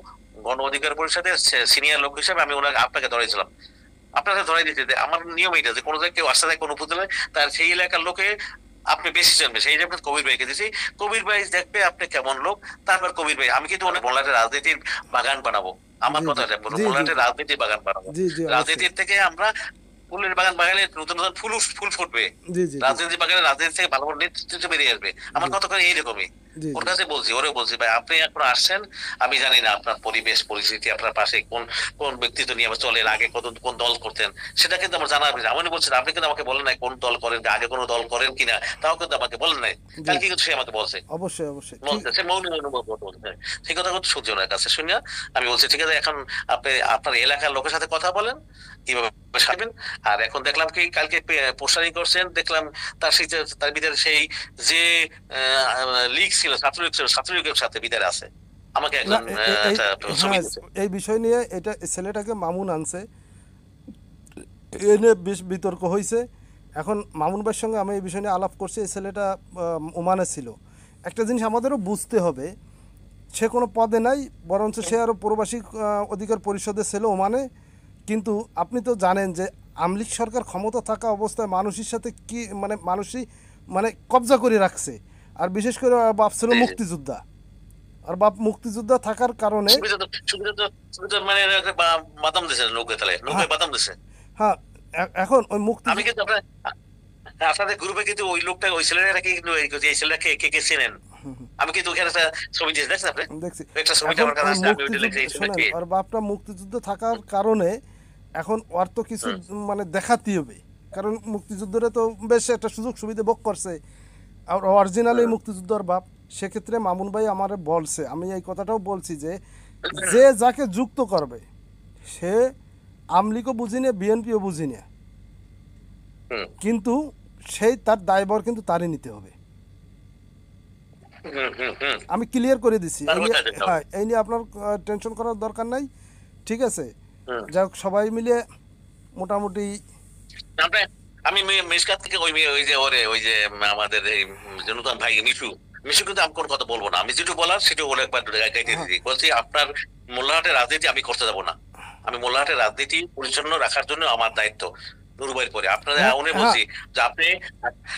গণ অধিকার পরিষদের সিনিয়র লোক হিসেবে আমি ওনাকে আপনাকে ধরেছিলাম। আপনাকে ধরাই দিতে যে আমার নিয়ম এইটা যে কোনো জায়গায় কেউ আসতে যায় কোনো উপজেলায়, তার সেই এলাকার লোকে আপনি বেশি জানবে, সেই জন্য কবির ভাইকে দিয়েছি। কবির ভাই দেখবে আপনি কেমন লোক, তারপর কবির ভাই আমি কিন্তু অনেক মোল্লাটে রাজনীতির বাগান বানাবো। আমার জি কথা জি বলবো, জি জি মোল্লাটে রাজনীতির বাগান বানাবো। জি জি অবশ্যই। রাজনীতির থেকে আমরা ফুলের বাগান বাগানে নতুন নতুন ফুল ফুটবে, জি জি জি রাজনীতি বাগানে রাজনীতি থেকে ভালো ভালো নেতৃত্ব বেরিয়ে আসবে। আমার জি কথা করে এইরকমই। জি ওর জি কাছে বলছি, ওরে বলছি ভাই আপনি এখন আসছেন, আমি জানি না আপনার পরিবেশ পরিস্থিতি, আপনার পাশে কোন কোন ব্যক্তিত্ব নিয়ে আমরা চলেন, আগে কোন দল করতেন সেটা কিন্তু আমার জানা হয়েছে। আমি বলছি আপনি কিন্তু আমাকে বলেন নাই কোন দল করেন, আগে কোনো দল করেন কিনা, তাও কিন্তু আমাকে বলেন নাই। জি কালকে কিন্তু সে আমাকে বলছে, অবশ্যই অবশ্যই ঠিক। সে মৌনী অনুভব বলছে। সেই কথা কিন্তু সহ্য ওনার কাছে শুনিয়া আমি বলছি ঠিক আছে, এখন আপনি আপনার এলাকার লোকের সাথে কথা বলেন কিভাবে সারবেন। আর এখন দেখলাম কি কালকে পোস্টারিং করছেন, দেখলাম তার ভিতরে সেই যে লীগ ছিল, ছাত্রলীগের সাথে ভিতরে আছে। আমাকে না একজন একটা ছবি হ্যাঁ দিয়েছে। এই বিষয় নিয়ে এটা ছেলেটাকে মামুন আনছে, এ নিয়ে বেশ বিতর্ক হয়েছে। এখন মামুন ভাইয়ের সঙ্গে আমি এই বিষয় নিয়ে আলাপ করছি। এই ছেলেটা ওমানে ছিল। একটা জিনিস আমাদেরও বুঝতে হবে, সে কোনো পদে নাই, বরঞ্চ সে আরও প্রবাসী অধিকার পরিষদের ছিল ওমানে। কিন্তু আপনি তো জানেন যে আমলিক সরকার ক্ষমতা থাকা অবস্থায় মানুষের সাথে কি মানে মানুষই মানে কবজা করে রাখছে। আর বিশেষ করে ওর বাপ ছিল জি, জি। মুক্তিযোদ্ধা, আর বাপ মুক্তিযোদ্ধা থাকার কারণে সুবিধা মানে বাদাম দিছে, নৌকে তালে হ্যাঁ নৌকায় বাদাম দিছে। হ্যাঁ এখন ওই আমি কিন্তু আপনাদের গ্রুপে কিন্তু ওই লোকটা, ওই ছেলেটা কি কিন্তু এই ছেলেটা কে কে চেনেন, আমি কিন্তু ওখানে একটা ছবি দিয়েছি, দেখছেন আপনি? দেখছি। একটা ছবিটা এখন আমার কাছে ওই আসছে, আমি ওইটা মুক্তিযুদ্ধ লিখে এই ছেলেটা শোনেন, কে। ওর বাপটা মুক্তিযুদ্ধ থাকার কারণে এখন ওর তো কিছু হুম, মানে দেখাতে হবে, কারণ মুক্তিযুদ্ধরে তো বেশ একটা সুযোগ সুবিধা ভোগ করছে। আর অরিজিনালি হুম, মুক্তিযুদ্ধর বাপ। সেক্ষেত্রে মামুন ভাই আমার বলছে, আমি এই কথাটাও বলছি যে যে যাকে যুক্ত করবে সে আমলিগও বুঝি না, বিএনপিও বুঝি না, হুম, কিন্তু সেই তার দায়ভার কিন্তু তারই নিতে হবে। হুম, হুম, হুম। আমি ক্লিয়ার করে দিছি এই তার নিয়ে। কথা যেতে হবে। হ্যাঁ এই নিয়ে আপনার টেনশন করার দরকার নাই, ঠিক আছে। হুম। যাই হোক সবাই মিলে মোটামুটি আমরা আমি মিসকাত থেকে ওই যে ওই যে আমাদের এই যে নতুন ভাই মিশু, কিন্তু আমি কোনো কথা বলবো না, আমি যেটু বলার সেটু বলে একবার গাইতে হ্যাঁ দিদি বলছি আপনার মোল্লাহাটের রাজনীতি আমি করতে যাবো না। আমি মোল্লাহাটের রাজনীতি পরিচ্ছন্ন রাখার জন্য আমার দায়িত্ব নুরুবাইয়ের পরে আপনাদের হ্যাঁ উনি হ্যাঁ বলছি যে আপনি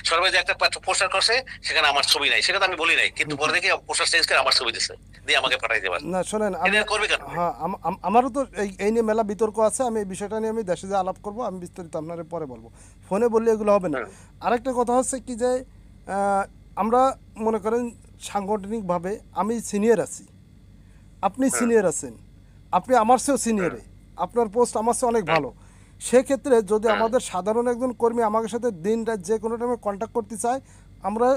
সর্বে যে একটা পোস্টার করছে সেখানে আমার ছবি নাই, সেটা তো আমি বলি নাই, কিন্তু পরে দেখি পোস্টার চেঞ্জ করে আমার ছবি দিচ্ছে, দিয়ে আমাকে পাঠাই দেবার। না শোনেন আমি এটা করবে কেন? হ্যাঁ আমারও তো এই নিয়ে মেলা বিতর্ক আছে। আমি এই বিষয়টা নিয়ে আমি দেশে যে আলাপ করব, আমি বিস্তারিত আপনার পরে বলবো, ফোনে বললে এগুলো হবে না। হুম, আরেকটা কথা হচ্ছে কি যে আমরা মনে করেন সাংগঠনিকভাবে আমি সিনিয়র আছি, আপনি হুম, সিনিয়র আছেন, আপনি আমার চেয়েও হুম, সিনিয়রে, আপনার পোস্ট আমার চেয়ে অনেক হুম, ভালো। সেক্ষেত্রে যদি হুম, আমাদের সাধারণ একজন কর্মী আমাদের সাথে দিন রাত যে কোনো টাইমে কন্ট্যাক্ট করতে চায়, আমরা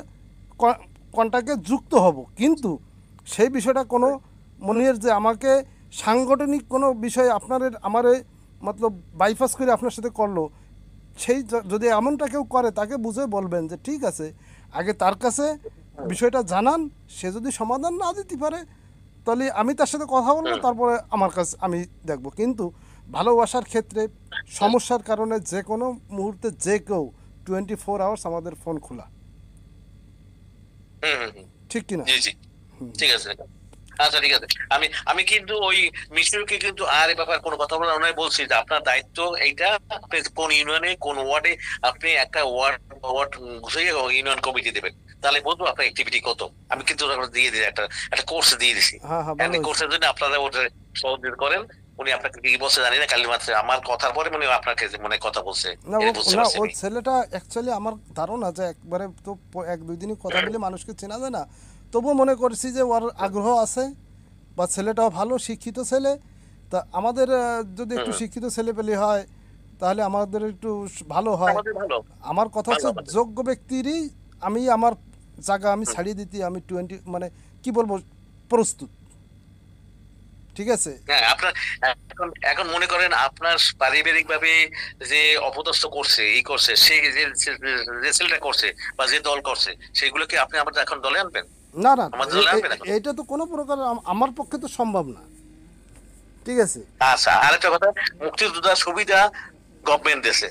কন্ট্যাক্টে যুক্ত হব। কিন্তু সেই বিষয়টা কোনো মনের যে আমাকে সাংগঠনিক কোনো বিষয় আপনার আমারে মতলব বাইপাস করে আপনার সাথে করলো, সেই যদি এমনটা কেউ করে তাকে বুঝে বলবেন যে ঠিক আছে, আগে তার কাছে হুম, বিষয়টা জানান, সে যদি সমাধান না দিতে পারে তাহলে আমি তার সাথে কথা বলবো, হুম, তারপরে আমার কাছে আমি দেখব। কিন্তু ভালোবাসার ক্ষেত্রে সমস্যার কারণে যে কোনো মুহূর্তে যে কেউ 24 আওয়ার্স আমাদের ফোন খোলা, হুম, হুম, হুম। ঠিক কিনা? জি জি, ঠিক আছে। আচ্ছা ঠিক আছে। আমি আমি কিন্তু ওই মিশুকে কিন্তু আর এ ব্যাপারে কোনো কথা বলা নয়, বলছি যে আপনার দায়িত্ব এইটা, আপনি কোন ইউনিয়নে কোন ওয়ার্ডে আপনি একটা ওয়ার্ড ঘুষিয়ে ইউনিয়ন কমিটি দেবেন, তাহলে বলবো আপনার অ্যাক্টিভিটি কত। আমি কিন্তু ওটা দিয়ে দিই, একটা একটা কোর্স দিয়ে দিছি, হ্যাঁ হ্যাঁ ভালো হয়েছে। কোর্সের জন্য আপনারা ওটা সহযোগিতা করেন। উনি আপনাকে কি বলছে জানি না, কালী মাত্র আমার কথার পরে মানে আপনাকে মনে কথা বলছে, না এটা বুঝতে না পারছি ওই আমি। ছেলেটা অ্যাকচুয়ালি আমার ধারণা যে একবারে তো 1-2 দিনই কথা বলে মানুষকে চেনা যায় না, তবুও মনে করছি যে ওর আগ্রহ আছে, বা ছেলেটাও ভালো শিক্ষিত ছেলে। তা আমাদের যদি একটু হুম, শিক্ষিত ছেলে পেলে হয় তাহলে আমাদের একটু ভালো হয়। আমাদের ভালো আমার কথা ভালো হচ্ছে আমাদের। যোগ্য ব্যক্তিরই আমি আমার জায়গা আমি ছাড়িয়ে দিতে আমি 20 মানে কি বলবো প্রস্তুত। ঠিক আছে। হ্যাঁ আপনার এখন এখন মনে করেন আপনার পারিবারিক ভাবে যে অপদস্থ করছে এই করছে সে যে রেসেলটা করছে বা যে দল করছে সেগুলোকে আপনি আমাদের এখন দলে আনবেন, না না, আমাদের দলে আনবেন এখন? এটা তো কোনো প্রকার আমার পক্ষে তো সম্ভব না। ঠিক আছে। আচ্ছা আরেকটা কথা, মুক্তিযোদ্ধার সুবিধা গভর্নমেন্ট দিয়েছে,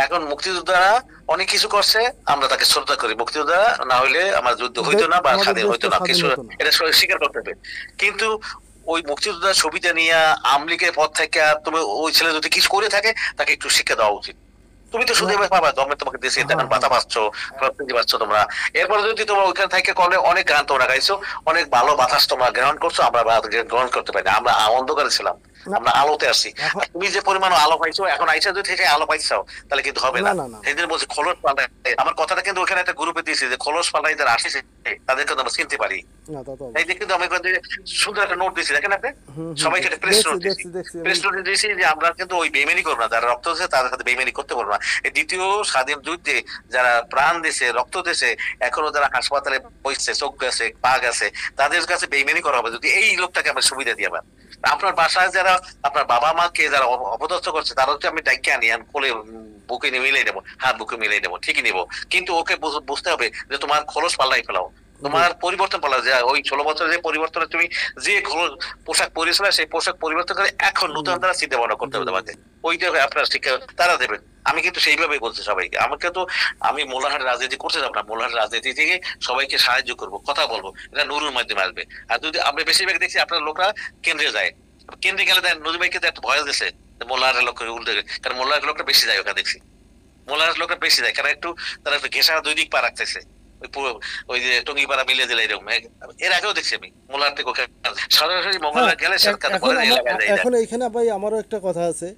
এখন মুক্তিযোদ্ধারা অনেক কিছু করছে, আমরা তাকে শ্রদ্ধা করি, মুক্তিযোদ্ধা না হইলে আমার যুদ্ধ হইতো না বা আমাদের স্বাধীন হইতো দেশটা না, স্বাধীন কিছু হতো না। এটা স্বীকার করতে হবে। কিন্তু ওই মুক্তিযোদ্ধার সুবিধা নিয়ে আওয়ামী লীগের পদ থেকে তুমি ওই ছেলে যদি কিছু করে থাকে তাকে একটু শিক্ষা দেওয়া উচিত। তুমি তো শুধু না, এবার পাবা, গভর্নমেন্ট তোমাকে দিয়েছে, হ্যাঁ দেখেন ভাতা হ্যাঁ পাচ্ছ, প্রস্তুতি পাচ্ছ তোমরা। এরপরে যদি তোমরা ওইখান থেকে করলে অনেক গান তোমরা গাইছো, অনেক ভালো বাতাস তোমরা গ্রহণ করছো, আমরা গ্রহণ করতে পারি না, আমরা অন্ধকারে ছিলাম, না, আমরা আলোতে আসছি। এখন আর তুমি যে পরিমাণ আলো পাইছো এখন আইসা যদি থেকে আলো পাইছো তাহলে কিন্তু হবে না না। না না সেদিন বলছে খোলস পাল্টাই, আমার কথাটা কিন্তু ওখানে একটা গ্রুপে দিয়েছি যে খোলস পাল্টাই যারা আসছে তাদেরকে তো আমরা চিনতে পারি। না, তা তো এই যে কিন্তু আমি ওখানে সুন্দর একটা নোট দিয়েছি, দেখেন আপনি, সবাইকে একটা প্রেস দেখছি নোট দিয়েছি, দেখছি দেখছি প্রেস নোট দিয়েছি যে আমরা কিন্তু ওই বেইমানি করবো না, যারা রক্ত দিয়েছে তাদের সাথে বেইমানি করতে পারবো না। এই দ্বিতীয় স্বাধীন যুদ্ধে যারা প্রাণ দিয়েছে, রক্ত দিয়েছে, এখনো যারা হাসপাতালে বসছে, চোখ গেছে, পা গেছে, তাদের কাছে বেইমানি করা হবে যদি এই লোকটাকে আমরা সুবিধা দিয়ে। আবার আপনার বাসায় যারা আপনার বাবা মাকে যারা অপদস্থ করছে তারা হচ্ছে আমি ডাইকে আনি, আমি কোলে বুকে নিয়ে মিলাই নেবো, হাত বুকে মিলাই নেবো, ঠিকই নিবো, কিন্তু ওকে বুঝতে হবে যে তোমার খোলস পাল্টাই ফেলাও, তোমার পরিবর্তন পালা, যে ওই 16 বছর যে পরিবর্তনে তুমি যে পোশাক পরিয়েছিল সেই পোশাক পরিবর্তন করে এখন নতুন দ্বারা চিন্তা ভাবনা করতে হবে তোমাকে, ওইটা আপনার শিক্ষা তারা দেবেন। আমি কিন্তু সেইভাবেই বলছি সবাইকে, আমাকে তো আমি মোল্লাহাটের রাজনীতি করতে যাবো না, মোল্লাহাটের রাজনীতি থেকে সবাইকে সাহায্য করবো, কথা বলবো, এটা নুরুর মাধ্যমে আসবে। আর যদি আমরা বেশিরভাগ দেখছি আপনার লোকরা কেন্দ্রে যায়, কেন্দ্রে গেলে দেন নুরুর ভাইকে একটা ভয় দিচ্ছে মোল্লাহাটের লোক উল্টে, কারণ মোল্লাহাটের লোকটা বেশি যায় ওখানে দেখছি, মোল্লাহাটের লোকটা বেশি যায় কারণ একটু তারা একটু ঘেঁষা দুই দিক পা রাখতেছে, ওই যে টঙ্গিপাড়া মিলিয়ে দিলে এরকম। এর আগেও দেখছি আমি মোল্লাহাট থেকে ওখানে সরাসরি হ্যাঁ, মঙ্গলবার গেলে সাক্ষাৎ এখন করে এলাকায় যায় না। এখন এইখানে ভাই আমারও একটা কথা আছে।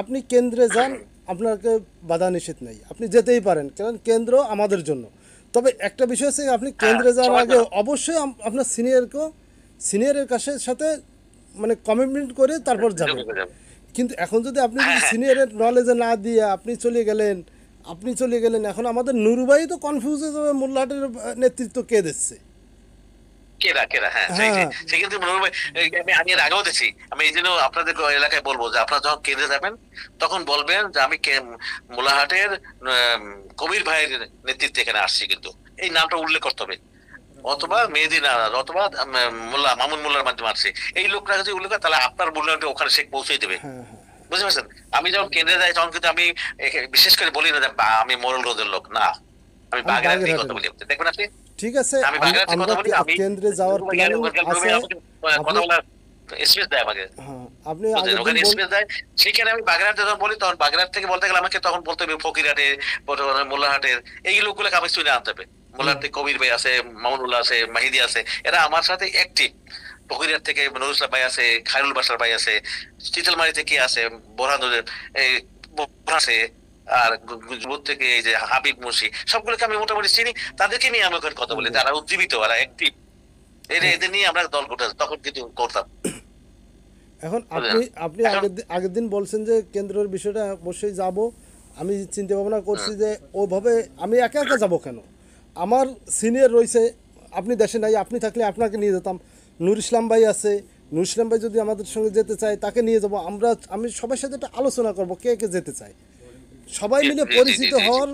আপনি কেন্দ্রে যান, আপনাকে বাধা নিষেধ নেই, আপনি যেতেই পারেন, কারণ কেন্দ্র আমাদের জন্য। তবে একটা বিষয় আছে, আপনি কেন্দ্রে যাওয়ার সবার আগে জন্য। অবশ্যই আপনার সিনিয়রের কাছে সাথে মানে কমিটমেন্ট করে তারপর যাবেন। কিন্তু এখন যদি আপনি যদি সিনিয়রের নলেজে না দিয়ে আপনি চলে গেলেন, এখন আমাদের নুরুবাই তো কনফিউজ হয়ে যাবে মোল্লাহাটের নেতৃত্ব কে দিচ্ছে। কেরা কেরা, হ্যাঁ হ্যাঁ সে কিন্তু আমি এর আগেও দেখছি, আমি এই জন্য আপনাদের এলাকায় বলবো যে আপনারা যখন কেন্দ্রে যাবেন তখন বলবেন যে আমি মোল্লাহাটের কবির ভাইয়ের নেতৃত্বে এখানে আসছি, কিন্তু এই নামটা উল্লেখ করতে হবে, অথবা মেহেদী নারাজ অথবা মোল্লা মামুন মোল্লার মাধ্যমে আসছে, এই লোকরা যদি উল্লেখ করে তাহলে আপনার মূল্যায়নটা ওখানে সে পৌঁছে দেবে। হ্যাঁ হ্যাঁ বুঝতে পারছেন? আমি যখন কেন্দ্রে যাই তখন কিন্তু আমি বিশেষ করে বলি না যে আমি মোরেলগঞ্জের লোক, না, আমি আমি বাগেরহাট থেকে কথা বাগেরহাটের। বলি, দেখবেন আপনি, ঠিক আছে, আমি বাগেরহাট থেকে আমরা কথা বলি, আমি কেন্দ্রে যাওয়ার প্ল্যানিং আছে। কথা আপনি বলার স্পেস দেয় আমাকে, হ্যাঁ আপনি বুঝলেন, আগের ওখানে দিন স্পেস দেয়। সেখানে আমি বাগেরহাট যখন বলি তখন বাগেরহাট থেকে বলতে গেলে আমাকে তখন বলতে হবে ফকিরহাটের, মোল্লাহাটের, এই লোকগুলোকে আমি চলে আনতে হবে। মোল্লাহাট থেকে কবির ভাই আছে, মামুনুল্লাহ আছে, মাহিদি আছে, এরা আমার সাথে অ্যাক্টিভ। ফকিরহাট থেকে নুরুল ভাই আছে, খায়রুল বাসার ভাই আছে, চিতলমারি থেকে আছে বোরহানুরের এই আছে, আর যুবক থেকে এই যে হাবিব মুন্সি, সবগুলোকে আমি মোটামুটি চিনি, তাদেরকে নিয়ে আমি ওখানে কথা বলি, তারা উজ্জীবিত, এরা অ্যাক্টিভ, এদের নিয়ে আমরা দল করতে তখন কিন্তু করতাম। এখন আপনি আগের দিন বলছেন যে কেন্দ্রের বিষয়টা অবশ্যই যাব। আমি চিন্তা ভাবনা করছি যে ওইভাবে আমি একা একা যাব কেন, আমার সিনিয়র রয়েছে, আপনি দেশে নাই, আপনি থাকলে আপনাকে নিয়ে যেতাম। নুর ইসলাম ভাই আছে, নুর ইসলাম ভাই যদি আমাদের সঙ্গে যেতে চায় তাকে নিয়ে যাব। আমি সবার সাথে একটা আলোচনা করব কে কে যেতে চায়, সবাই মিলে পরিচিত হওয়ার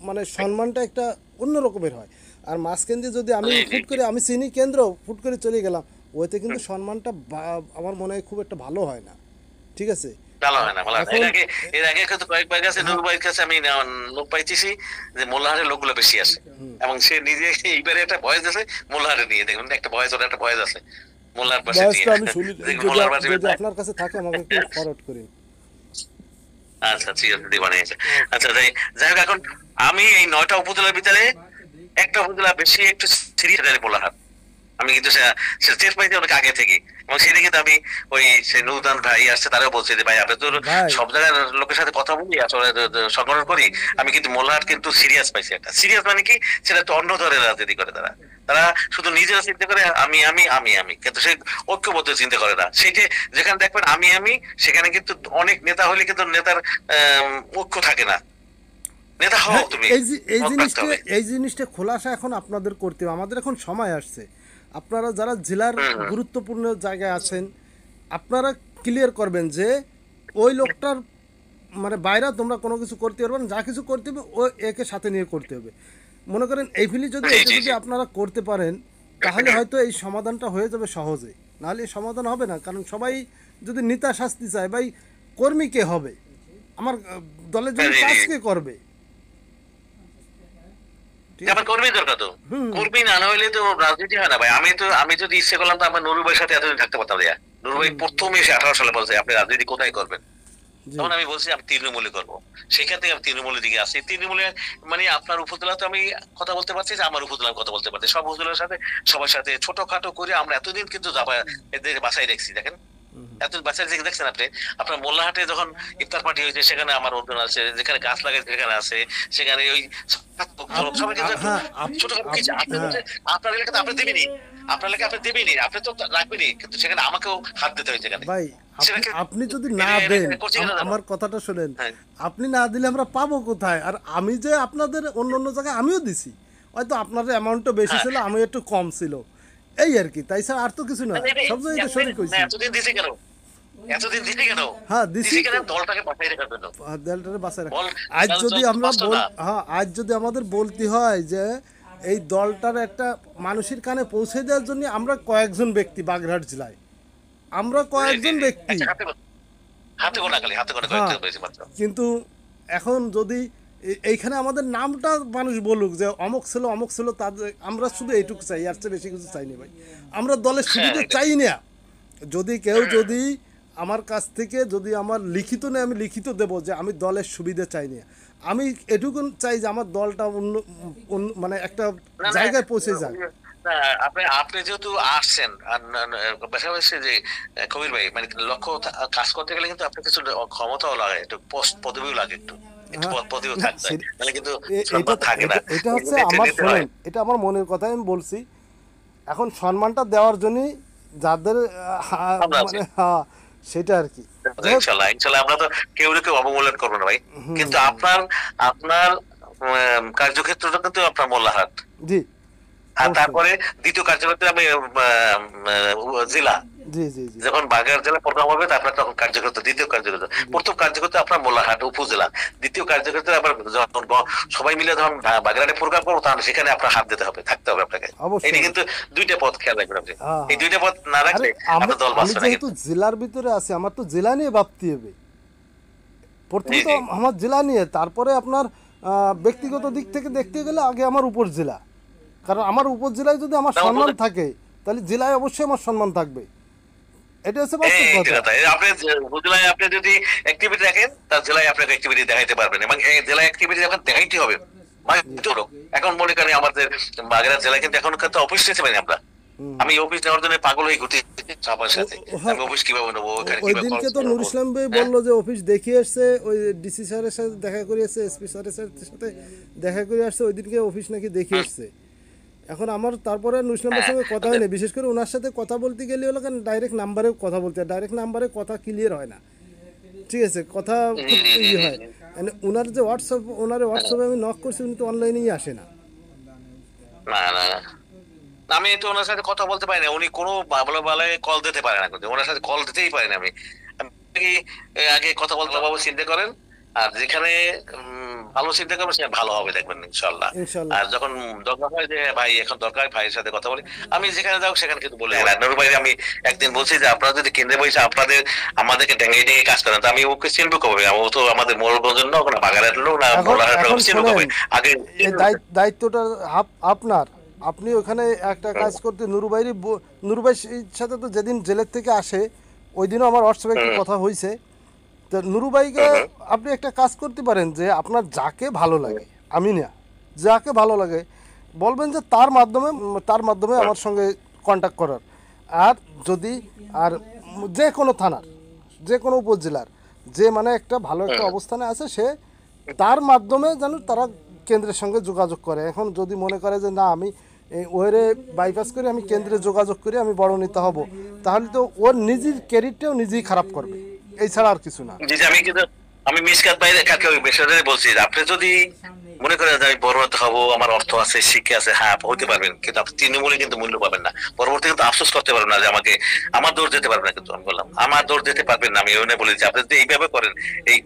মানে সম্মানটা একটা অন্য রকমের হয়। আর মাঝখান দিয়ে যদি আমি ফুট করে আমি চিনি কেন্দ্র ফুট করে চলে গেলাম, ওইতে কিন্তু সম্মানটা আমার মনে হয় খুব একটা ভালো হয় না। ঠিক আছে, ভালো হয় না, ভালো হয় না। এর আগে কিন্তু কয়েকবার কাছে নুর ভাইয়ের কাছে আমি লোক পাইতেছি যে মোল্লাহাটের লোকগুলো বেশি আসে, এবং সে নিজে এইবারে একটা ভয়েস আছে মোল্লাহাটে নিয়ে, দেখবেন একটা ভয়েস, ওর একটা ভয়েস আছে মোল্লাহাট পাশে নিয়ে, বয়সটা আমি শুনি, মোল্লাহাট পাশে। যদি আপনার কাছে থাকে আমাকে একটু ফরওয়ার্ড করেন। আচ্ছা ঠিক আছে, দিবানি আছে। আচ্ছা যাই হোক, এখন আমি এই 9টা উপজেলার ভিতরে একটা উপজেলা বেশি একটু সিরিয়াস মোল্লাহাট, আমি কিন্তু সে টের পাইছি অনেক আগে থেকে, এবং সেটা কিন্তু আমি ওই সে নূরদান ভাই আসছে তারাও বলছে যে ভাই আপনি তো ভাই সব জায়গার লোকের সাথে কথা বলি, আসলে সংগঠন করি, আমি কিন্তু মোল্লাহাট কিন্তু সিরিয়াস পাইছি, একটা সিরিয়াস মানে কি, সেটা তো অন্য ধরনের রাজনীতি করে তারা, তারা শুধু নিজেরা চিন্তা করে আমি আমি আমি আমি, কিন্তু সে ঐক্যবদ্ধ চিন্তা করে না। সেই যে যেখানে দেখবেন আমি আমি, সেখানে কিন্তু অনেক নেতা হলে কিন্তু নেতার ঐক্য থাকে না। নেতা হও হ্যাঁ, তুমি, এই হক রাখতে জিনিসটা হবে। খোলাসা এখন আপনাদের করতে হবে। আমাদের এখন সময় আসছে, আপনারা যারা জেলার গুরুত্বপূর্ণ জায়গায় আছেন, আপনারা ক্লিয়ার করবেন যে ওই লোকটার মানে বাইরে তোমরা কোনো কিছু করতে পারবে না, যা কিছু করতে হবে ও একে সাথে নিয়ে করতে হবে। মনে করেন এইগুলি যদি জি, এটা জি, যদি জি। আপনারা করতে পারেন, তাহলে হয়তো এই সমাধানটা হয়ে যাবে সহজে। নাহলে এই সমাধান হবে না, কারণ সবাই যদি নেতা শাস্তি চায়, ভাই কর্মী কে হবে, আমার দলের জন্য জি, জি, কাজ জি। কে করবে? ঠিক আমার আছে। কর্মী দরকার তো, কর্মী না হইলে তো রাজনীতি হয় না ভাই। আমি যদি ইচ্ছে করলাম তো আমার নুরু ভাইয়ের সাথে এতদিন থাকতে পারতাম না। নুরু ভাই প্রথমে এসে 18 সালে বলছে আপনি রাজনীতি কোথায় করবেন, জি তখন আমি বলছি আমি তৃণমূলে করবো। সেখান থেকে আমি তৃণমূলের দিকে আসি। তৃণমূলে মানে আপনার উপজেলা তো আমি কথা বলতে পারছি, যে আমার উপজেলার কথা বলতে পারছি, সব উপজেলার সাথে সবার সাথে ছোটখাটো করে আমরা এতদিন কিন্তু এদের বাসায় রেখেছি। দেখেন এত বাসায় দেখছেন আপনি, আপনার মোল্লাহাটে যখন ইফতার পার্টি হয়েছে সেখানে আমার অর্জন আছে, যেখানে গাছ লাগাই সেখানে আছে, সেখানে ওই সবাই কিন্তু একটু হ্যাঁ ছোটখাটো কিছু আপনি হ্যাঁ আপনার এলাকাতে আপনি দেবেনি, আপনার এলাকায় আপনি দেবেনি, আপনি তো রাখবেনি, কিন্তু সেখানে আমাকেও হাত দিতে হয়েছে সেখানে। ভাই, সেটাকে আপনি যদি না দেন, করছি কেন জানো? আমার কথাটা শোনেন, হ্যাঁ। আপনি না দিলে আমরা পাবো কোথায়? আর আমি যে আপনাদের অন্য অন্য জায়গায় আমিও দিছি, হয়তো আপনার অ্যামাউন্টটা বেশি হ্যাঁ। ছিল, আমি একটু কম ছিল, এই আর কি। তাই স্যার আর তো কিছু না, সব জায়গায় তো শরিক হয়েছি। এতদিন দিছে কেন? এতদিন দিছে কেন? হ্যাঁ দিছি দিছে কেন? তো, দলটাকে বাঁচাই রাখার জন্য। দেলটারে বাঁচায় রাখ। বল আজ দল যদি আমরা কষ্ট না। হ্যাঁ, আজ যদি আমাদের বলতে হয় যে এই দলটার একটা মানুষের কানে পৌঁছে দেওয়ার জন্য আমরা কয়েকজন ব্যক্তি বাগেরহাট জেলায়, আমরা কয়েকজন ব্যক্তি, আচ্ছা, হাতে গোনা খালি, হাতে গোনা হ্যাঁ, কয়েকটা হয়েছে মাত্র। কিন্তু এখন যদি এইখানে আমাদের নামটা মানুষ বলুক যে অমুক ছিল অমুক ছিল, তাদের আমরা শুধু এইটুকু চাই, আর চেয়ে বেশি কিছু চাইনি ভাই। আমরা দলের সুবিধা এটা- চাই না। যদি কেউ যদি আমার কাছ থেকে যদি আমার লিখিত নেই, আমি লিখিত দেব যে আমি দলের সুবিধা চাই না। আমি এটুকু চাই যে আমার দলটা মানে একটা না, না, জায়গায় পৌঁছে যাক। না, আপনি আপনি যেহেতু আসছেন আর পাশাপাশি যে কবির ভাই মানে লক্ষ্য কাজ করতে গেলে কিন্তু আপনার কিছু ক্ষমতাও লাগে, একটু পোস্ট পদবিও লাগে, একটু একটু হ্যাঁ, পদবিও না, থাকতে হয়, নাহলে কিন্তু এটা সম্মান থাকে না। এটা হচ্ছে এগুলো আমার, নিতে হয়। শোনেন, এটা আমার মনের কথাই আমি বলছি। এখন সম্মানটা দেওয়ার জন্যই যাদের আমরা আছি। মানে হ্যাঁ, সেটা আর কি। যাই হোক, ইনশাল্লাহ ইনশাল্লাহ আমরা তো কেউ অবমূল্যায়ন করবো না ভাই, কিন্তু আপনার আপনার কার্যক্ষেত্রটা কিন্তু আপনার মোল্লাহাট। জি আর অবশ্যই, তারপরে দ্বিতীয় কার্যক্ষেত্রে আমি জেলা, জি জি জি যখন বাগেরহাট জেলা প্রথম হবে তারপর তখন কার্যক্ষেত্র, দ্বিতীয় কার্যক্ষেত্র, প্রথম কার্যক্ষেত্র আপনার মোল্লাহাট উপজেলা, দ্বিতীয় কার্যক্ষেত্রে আবার যখন সবাই মিলে যখন বাগেরহাটে প্রোগ্রাম করবো তখন সেখানে আপনার হাত দিতে হবে, থাকতে হবে আপনাকে। অবশ্যই। এটি কিন্তু দুইটা পথ খেয়াল রাখবেন আপনি, হ্যাঁ, এই দুইটা পথ না আরে রাখলে আমি আপনার দল আমি বাঁচবে না যেহেতু কিন্তু। জেলার ভিতরে আছি, আমার তো জেলা নিয়ে ভাবতে হবে প্রথমে, জি তো জি আমার জেলা নিয়ে, তারপরে আপনার ব্যক্তিগত দিক থেকে দেখতে গেলে আগে আমার উপজেলা। কারণ আমার উপজেলায় যদি আমার না, সম্মান থাকে, তাহলে জেলায় অবশ্যই আমার সম্মান থাকবে। এটা হচ্ছে বাস্তব এইটা কথা। কথা। আপনি উপজেলায় আপনি যদি অ্যাক্টিভিটি দেখেন তার জেলায় আপনাকে অ্যাক্টিভিটি দেখাইতে পারবেন, এবং এই জেলায় অ্যাক্টিভিটি যখন দেখাইতে হবে মানে ধরো, এখন মনে করেন আমাদের বাগেরহাট জেলায় কিন্তু এখন কিন্তু অফিস নিতে পারি আমরা। আমি অফিস নেওয়ার জন্য পাগল হয়ে ঘুরতে সবার সাথে, আমি অফিস কিভাবে নেবো, ওখানে ওই কিভাবে দিনকে খরচ তো নুর করবো। ইসলাম ভাই হ্যাঁ? বললো যে অফিস দেখিয়ে আসছে, ওই ডিসি স্যারের সাথে দেখা করে আসছে, এসপি স্যারের সাথে দেখা করে আসছে, ওই দিনকে অফিস নাকি দেখিয়ে আসছে। এখন আমার তারপরে নুর ইসলাম ভাইয়ের সঙ্গে কথা হয়নি, বিশেষ করে ওনার সাথে কথা বলতে গেলে হলো কারণ ডাইরেক্ট নাম্বারে কথা বলতে হয়, ডাইরেক্ট নাম্বারে কথা ক্লিয়ার হয় না, ঠিক আছে, কথা খুব ইয়ে হয়। মানে ওনার যে হোয়াটসঅ্যাপে আমি নক করছি, উনি তো অনলাইনেই আসে না। না না না। আমি তো ওনার সাথে কথা বলতে পারি না, উনি কোনো ভালো ভালো কল দিতে পারে না, কিন্তু ওনার সাথে কল দিতেই পারি না আমি। আপনি আগে কথা বলতে বাবু চিন্তা করেন, আর যেখানে ভালো চিন্তা করবেন সেখানে ভালো হবে দেখবেন ইনশাল্লাহ। ইনশাল্লাহ। আর যখন দরকার হয় যে ভাই এখন দরকার, ভাইয়ের সাথে কথা বলি, আমি যেখানে যাও সেখানে কিন্তু বলে নুর ভাই আমি একদিন বলছি যে আপনারা যদি কেন্দ্রে বসে আপনাদের আমাদেরকে ডেঙ্গে ডেঙ্গে কাজ করেন, তো আমি ওকে চিনবো কবে? ও তো আমাদের মোড়লগঞ্জের লোক না, বাগেরহাটের লোক না, এখন মোল্লাহাটের লোক, এখন চিনবো কবে? শোনেন, আগে এই দায়িত্বটা আপনার। আপনি ওখানে একটা কাজ করতে, নুরুবাইর সাথে তো যেদিন জেলের থেকে আসে ওই দিনও আমার হোয়াটসঅ্যাপে একটু কথা হয়েছে। তো নুরুবাইকে আপনি একটা কাজ করতে পারেন যে আপনার যাকে ভালো লাগে, আমি না, যাকে ভালো লাগে বলবেন যে তার মাধ্যমে আমার সঙ্গে কন্ট্যাক্ট করার। আর যদি আর যে কোনো থানার, যে কোনো উপজেলার যে মানে একটা ভালো একটা অবস্থানে আছে, সে তার মাধ্যমে যেন তারা কেন্দ্রের সঙ্গে যোগাযোগ করে। এখন যদি মনে করে যে না আমি এই ওরে বাইপাস করে আমি কেন্দ্রে যোগাযোগ করে আমি বড় নেতা হব, তাহলে তো ওর নিজের ক্যারিয়ারটাও নিজেই খারাপ করবে, এই ছাড়া আর কিছু না। জি জি, আমি মিসকাত ভাই কালকে ওই বিষয়টা বলছি যে আপনি যদি মনে করেন যে আমি বড় হতে হবো, আমার অর্থ আছে, শিক্ষা আছে, হ্যাঁ হতে পারবেন, কিন্তু আপনি তৃণমূলে কিন্তু মূল্য পাবেন না, পরবর্তী কিন্তু আফসোস করতে পারবেন না যে আমাকে আমার দৌড় যেতে পারবে না। কিন্তু আমি বললাম আমার দৌড় যেতে পারবেন না, আমি ওই বলি যে আপনি যদি এইভাবে করেন, এই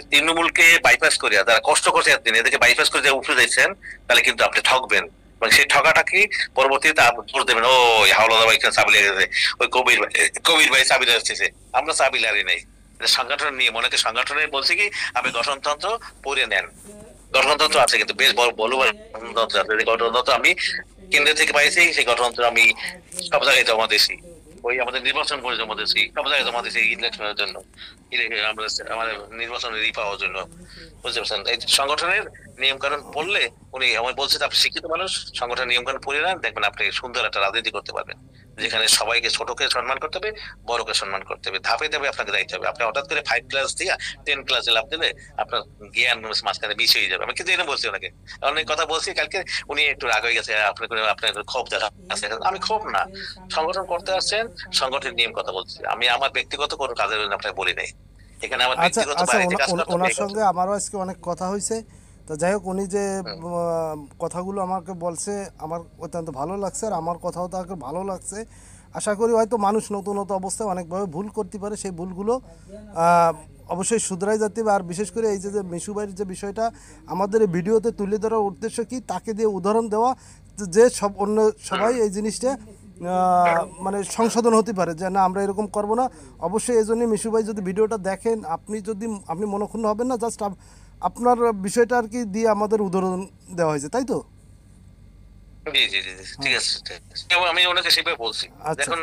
তৃণমূলকে বাইপাস করিয়া যারা কষ্ট করছে একদিন এদেরকে বাইপাস করে যে উঠে যাচ্ছেন, তাহলে কিন্তু আপনি ঠকবেন। মানে সেই ঠকাটা কি পরবর্তীতে আপনি জোর দেবেন, ও হাওলাদা ভাই চাবি লেগে গেছে, ওই কবির ভাই চাবি আসতেছে, আমরা চাবি লারি নাই। সংগঠনের নিয়ম, অনেকে সংগঠনে বলছে কি আপনি গঠনতন্ত্র পড়ে নেন, গঠনতন্ত্র আছে কিন্তু বেশ বড় গঠনতন্ত্র আছে, যে গঠনতন্ত্র আমি কেন্দ্র থেকে পাইছি, সেই গঠনতন্ত্র আমি সব জায়গায় জমা দিয়েছি, ওই আমাদের নির্বাচন করে জমা দিয়েছি, সব জায়গায় জমা দিয়েছি ইলেকশনের জন্য, আমাদের নির্বাচনের পাওয়ার জন্য। বুঝতে পারছেন, এই সংগঠনের নিয়ম কানুন পড়লে, উনি আমার বলছে আপনি শিক্ষিত মানুষ, সংগঠনের নিয়ম কানুন পড়ে নেন, দেখবেন আপনি সুন্দর একটা রাজনীতি করতে পারবেন, যেখানে সবাইকে ছোটকে সম্মান করতে হবে, বড়কে সম্মান করতে হবে, ধাপে ধাপে আপনাকে দায়িত্ব হবে। আপনি হঠাৎ করে 5 ক্লাস দিয়ে 10 ক্লাসে লাভ দিলে আপনার জ্ঞান মাঝখানে মিস হয়ে যাবে। আমি কিন্তু এটা বলছি ওনাকে, অনেক কথা বলছি কালকে, উনি একটু রাগ হয়ে গেছে, আপনার ক্ষোভ দেখা আছে। আমি ক্ষোভ না, সংগঠন করতে আসছেন, সংগঠনের নিয়ম কথা বলছি, আমি আমার ব্যক্তিগত কোনো কাজের জন্য আপনাকে বলি নাই, এখানে আমার আচ্ছা ব্যক্তিগত আচ্ছা, বাড়িতে কাজ করতে ওনার সঙ্গে আমারও আজকে অনেক কথা হয়েছে। তো যাই হোক, উনি যে কথাগুলো আমাকে বলছে আমার অত্যন্ত ভালো লাগছে, আর আমার কথাও তাকে ভালো লাগছে। আশা করি হয়তো মানুষ নতুন নতুন অবস্থায় অনেকভাবে ভুল করতে পারে, সেই ভুলগুলো অবশ্যই শুধরাই যেতে হবে। আর বিশেষ করে এই যে মিশু ভাইয়ের যে বিষয়টা আমাদের এই ভিডিওতে তুলে ধরার উদ্দেশ্য কি, তাকে দিয়ে উদাহরণ দেওয়া যে সব অন্য সবাই এই জিনিসটা মানে সংশোধন হতে পারে, যে না আমরা এরকম করব না। অবশ্যই এই জন্যই মিশু ভাই যদি ভিডিওটা দেখেন, আপনি মনক্ষুণ্ণ হবেন না, জাস্ট আপনার বিষয়টা আর কি দিয়ে আমাদের উদাহরণ দেওয়া হয়েছে, তাই তো? জি জি জি জি, ঠিক আছে ঠিক আছে। এবং আমি ওনাকে সেভাবে বলছি, আচ্ছা দেখুন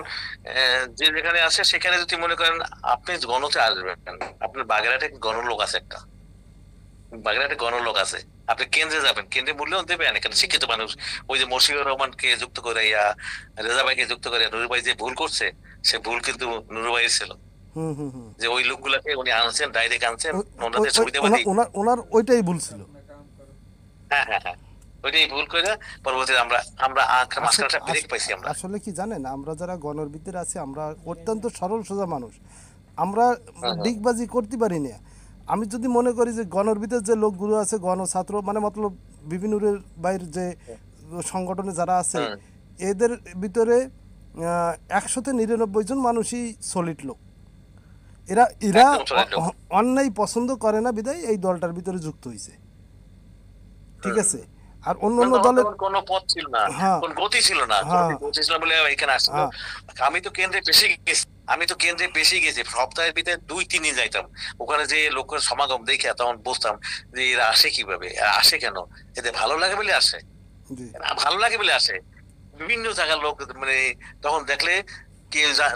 যে যেখানে আসে সেখানে যদি মনে করেন আপনি গণতে আসবেন, আপনার বাগেরহাটে গণলোক আছে একটা, বাগেরহাটে গণলোক আছে, আপনি কেন্দ্রে যাবেন, কেন্দ্রে মূল্যায়ন দেবেন, এখানে শিক্ষিত মানুষ, ওই যে মশিউর রহমানকে যুক্ত করে রেজা ভাইকে যুক্ত করে নুরু ভাই যে ভুল করছে, সে ভুল কিন্তু নুরু ভাইয়ের ছিল, হুম হুম হুম, যে ওই লোকগুলাকে উনি আনছেন, ডাইরেক্ট আনছেন, ওনাদের ওনার সুবিধাবাদী। ওনার ওইটাই ভুল ছিল। হ্যাঁ হ্যাঁ হ্যাঁ, ওইটাই ভুল করে পরবর্তীতে আমরা আমরা মাঝখানে একটা ব্রেক পাইছি আমরা। আসলে কি জানেন, আমরা যারা গণের ভিতরে আছি আমরা অত্যন্ত সরল সোজা মানুষ, আমরা ডিগবাজি করতে পারি না। আমি যদি মনে করি যে গণের ভিতরে যে লোকগুলো আছে, গণ ছাত্র মানে মতলব বিভিন্ন বাইরের যে সংগঠনে যারা আছে, এদের ভিতরে 100-99 জন মানুষই সলিড লোক। এরা এরা একদম চলে লোক। অন্যায় পছন্দ করে না বিধায় এই দলটার ভিতরে যুক্ত হয়েছে, ঠিক আছে? আর অন্য অন্য দলের কোনো পথ ছিল না, হ্যাঁ কোন গতি ছিল না, হ্যাঁ গতি ছিল বলে এখানে আসছিল। হ্যাঁ আমি তো কেন্দ্রে বেশি গেছি, আমি তো কেন্দ্রে বেশি গেছি, সপ্তাহের ভিতরে 2-3 দিন যাইতাম, ওখানে যে লোকের সমাগম দেখে তখন বুঝতাম যে এরা আসে কিভাবে, এরা আসে কেন, এদের ভালো লাগে বলে আসে, জি এরা ভালো লাগে বলে আসে। বিভিন্ন জায়গার লোক মানে তখন দেখলে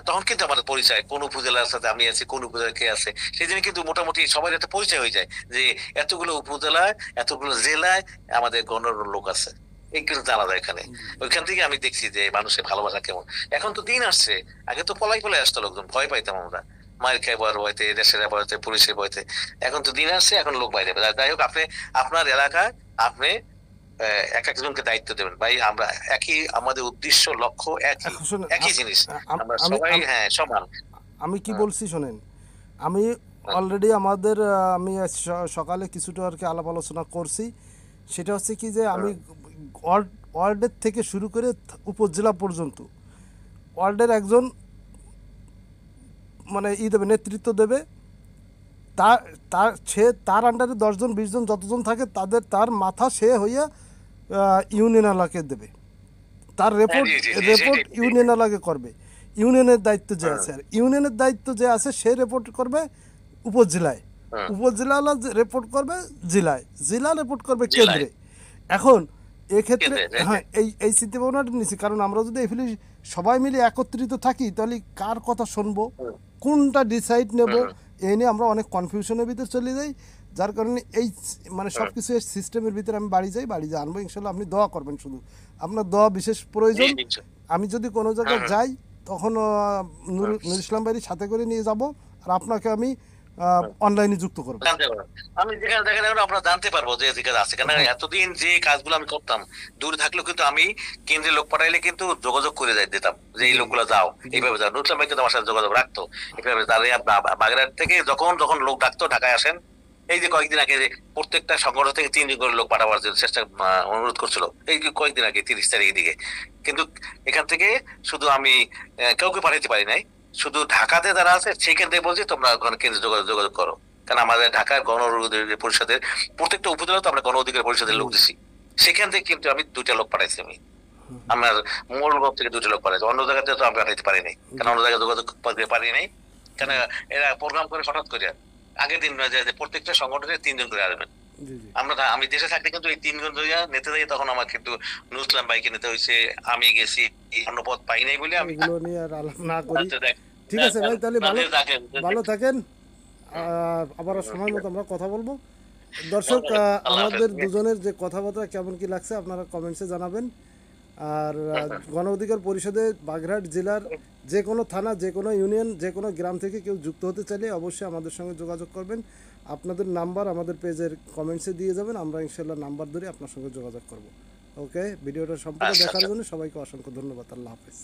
তখন কিন্তু আমাদের পরিচয় কোন উপজেলার সাথে আমি আছি, কোন উপজেলা কে আছে, সেই জন্য কিন্তু মোটামুটি সবার একটা পরিচয় হয়ে যায় যে এতগুলো উপজেলায় এতগুলো জেলায় আমাদের গণর লোক আছে, এই কিন্তু জানা যায় এখানে। ওইখান থেকে আমি দেখছি যে মানুষের ভালোবাসা কেমন। এখন তো দিন আসছে, আগে তো পলাই আসতো লোকজন, ভয় পাইতাম আমরা, মায়ের খাই বয়ার ভয়তে, দেশের ভয়তে, পুলিশের ভয়তে। এখন তো দিন আসছে, এখন লোক বাইরে। যাই হোক, আপনি আপনার এলাকায় আপনি এক একজনকে দায়িত্ব দেবেন ভাই, আমরা একই, আমাদের উদ্দেশ্য লক্ষ্য একই, এখন শোনেন, একই জিনিস, আমরা আমি সবাই হ্যাঁ সমান। আমি কি বলছি শোনেন, আমি অলরেডি আমাদের আমি আজ সকালে কিছুটা আর কি আলাপ আলোচনা করছি। সেটা হচ্ছে কি যে আমি ওয়ার্ল্ডের থেকে শুরু করে উপজেলা পর্যন্ত ওয়ার্ল্ডের একজন মানে দেবে, নেতৃত্ব দেবে। তার তার সে তার আন্ডারে 10 জন 20 জন যতজন থাকে তার মাথা সে হইয়া ইউনিয়ন এলাকে দেবে, তার রিপোর্ট ইউনিয়ন এলাকে করবে। ইউনিয়নের দায়িত্ব যে আছে, আর ইউনিয়নের দায়িত্ব যে আছে সে রিপোর্ট করবে উপজেলায়, উপজেলা রিপোর্ট করবে জেলায়, জেলা রিপোর্ট করবে কেন্দ্রে। এখন এক্ষেত্রে হ্যাঁ এই চিন্তা ভাবনাটা নিচ্ছি, কারণ আমরা যদি এগুলি সবাই মিলে একত্রিত থাকি তাহলে কার কথা শুনবো, কোনটা ডিসাইড নেব, এই নিয়ে আমরা অনেক কনফিউশনের ভিতরে চলে যাই। যার কারণে এই মানে সব কিছু সিস্টেমের ভিতরে আমি বাড়ি যাই আনবো ইনশাল্লাহ। আপনি দোয়া করবেন, শুধু আপনার দোয়া বিশেষ প্রয়োজন। আমি যদি কোনো জায়গায় যাই তখন নুর ইসলাম ভাইয়ের সাথে করে নিয়ে যাব, আর আপনাকে আমি অনলাইনে যুক্ত করবে। জানতে পারবো। আমি যেখানে দেখেন এখন আমরা জানতে পারবো যে এদিকে আছে, কেন হ্যাঁ এতদিন যে কাজগুলো আমি করতাম দূরে থাকলেও কিন্তু আমি কেন্দ্রে লোক পাঠাইলে কিন্তু যোগাযোগ করে দিতাম যে এই জি লোকগুলো যাও জি এইভাবে যাও। নুসলাম ভাই কিন্তু আমার সাথে যোগাযোগ রাখতো এইভাবে, তাহলে বাগেরহাট থেকে যখন যখন লোক ডাকতো ঢাকায় আসেন, এই যে কয়েকদিন আগে যে প্রত্যেকটা সংগঠন থেকে 3 জন করে লোক পাঠাবার জন্য চেষ্টা অনুরোধ করছিল এই যে কয়েকদিন আগে 30 তারিখের দিকে, কিন্তু এখান থেকে শুধু আমি কাউকে পাঠাইতে পারি নাই, শুধু ঢাকাতে যারা আছে সেখান থেকে বলছি তোমরা ওখানে কেন্দ্রে যোগাযোগ যোগাযোগ করো। কারণ আমাদের ঢাকার গণ অধিকার পরিষদের প্রত্যেকটা উপজেলা তো আমরা গণ অধিকার পরিষদের লোক জি দিচ্ছি, সেখান থেকে কিন্তু আমি 2টা লোক পাঠাইছি। আমি আমার মোড়লগঞ্জ থেকে 2টা লোক পাঠাইছি, অন্য জায়গাতে তো আমি পাঠাইতে পারি নাই, কারণ অন্য জায়গায় যোগাযোগ করতে পারি নাই। কেন এরা প্রোগ্রাম করে হঠাৎ করে আগের দিন যে প্রত্যেকটা সংগঠনের 3 জন করে আসবেন। জি জি আমি দেশে থাকতে কিন্তু এই 3 জন নেতা যাই, তখন আমার কিন্তু নুসলাম ভাইকে নিতে হয়েছে, আমি গেছি, অন্য পথ পাই নাই বলে আমি এগুলো নিয়ে আর আলাপ না করি। আচ্ছা, দেখ, ঠিক আছে ভাই, তাহলে ভালো দেখেন, ভালো থাকেন। আবার সময় মতো আমরা কথা বলবো। দর্শক, আল্লাহ হাফেজ। আমাদের দুজনের যে কথাবার্তা কেমন কি লাগছে আপনারা কমেন্টসে জানাবেন। আর গণ অধিকার পরিষদে বাগেরহাট জেলার যে কোনো থানা, যে কোনো ইউনিয়ন, যে কোনো গ্রাম থেকে কেউ যুক্ত হতে চাইলে অবশ্যই আমাদের সঙ্গে যোগাযোগ করবেন। আপনাদের নাম্বার আমাদের পেজের কমেন্টসে দিয়ে যাবেন, আমরা ইনশাল্লাহ নাম্বার ধরে আপনার সঙ্গে যোগাযোগ করব। ওকে, ভিডিওটা সম্পূর্ণ আচ্ছা, দেখার আচ্ছা। জন্য সবাইকে অসংখ্য ধন্যবাদ। আল্লাহ হাফেজ।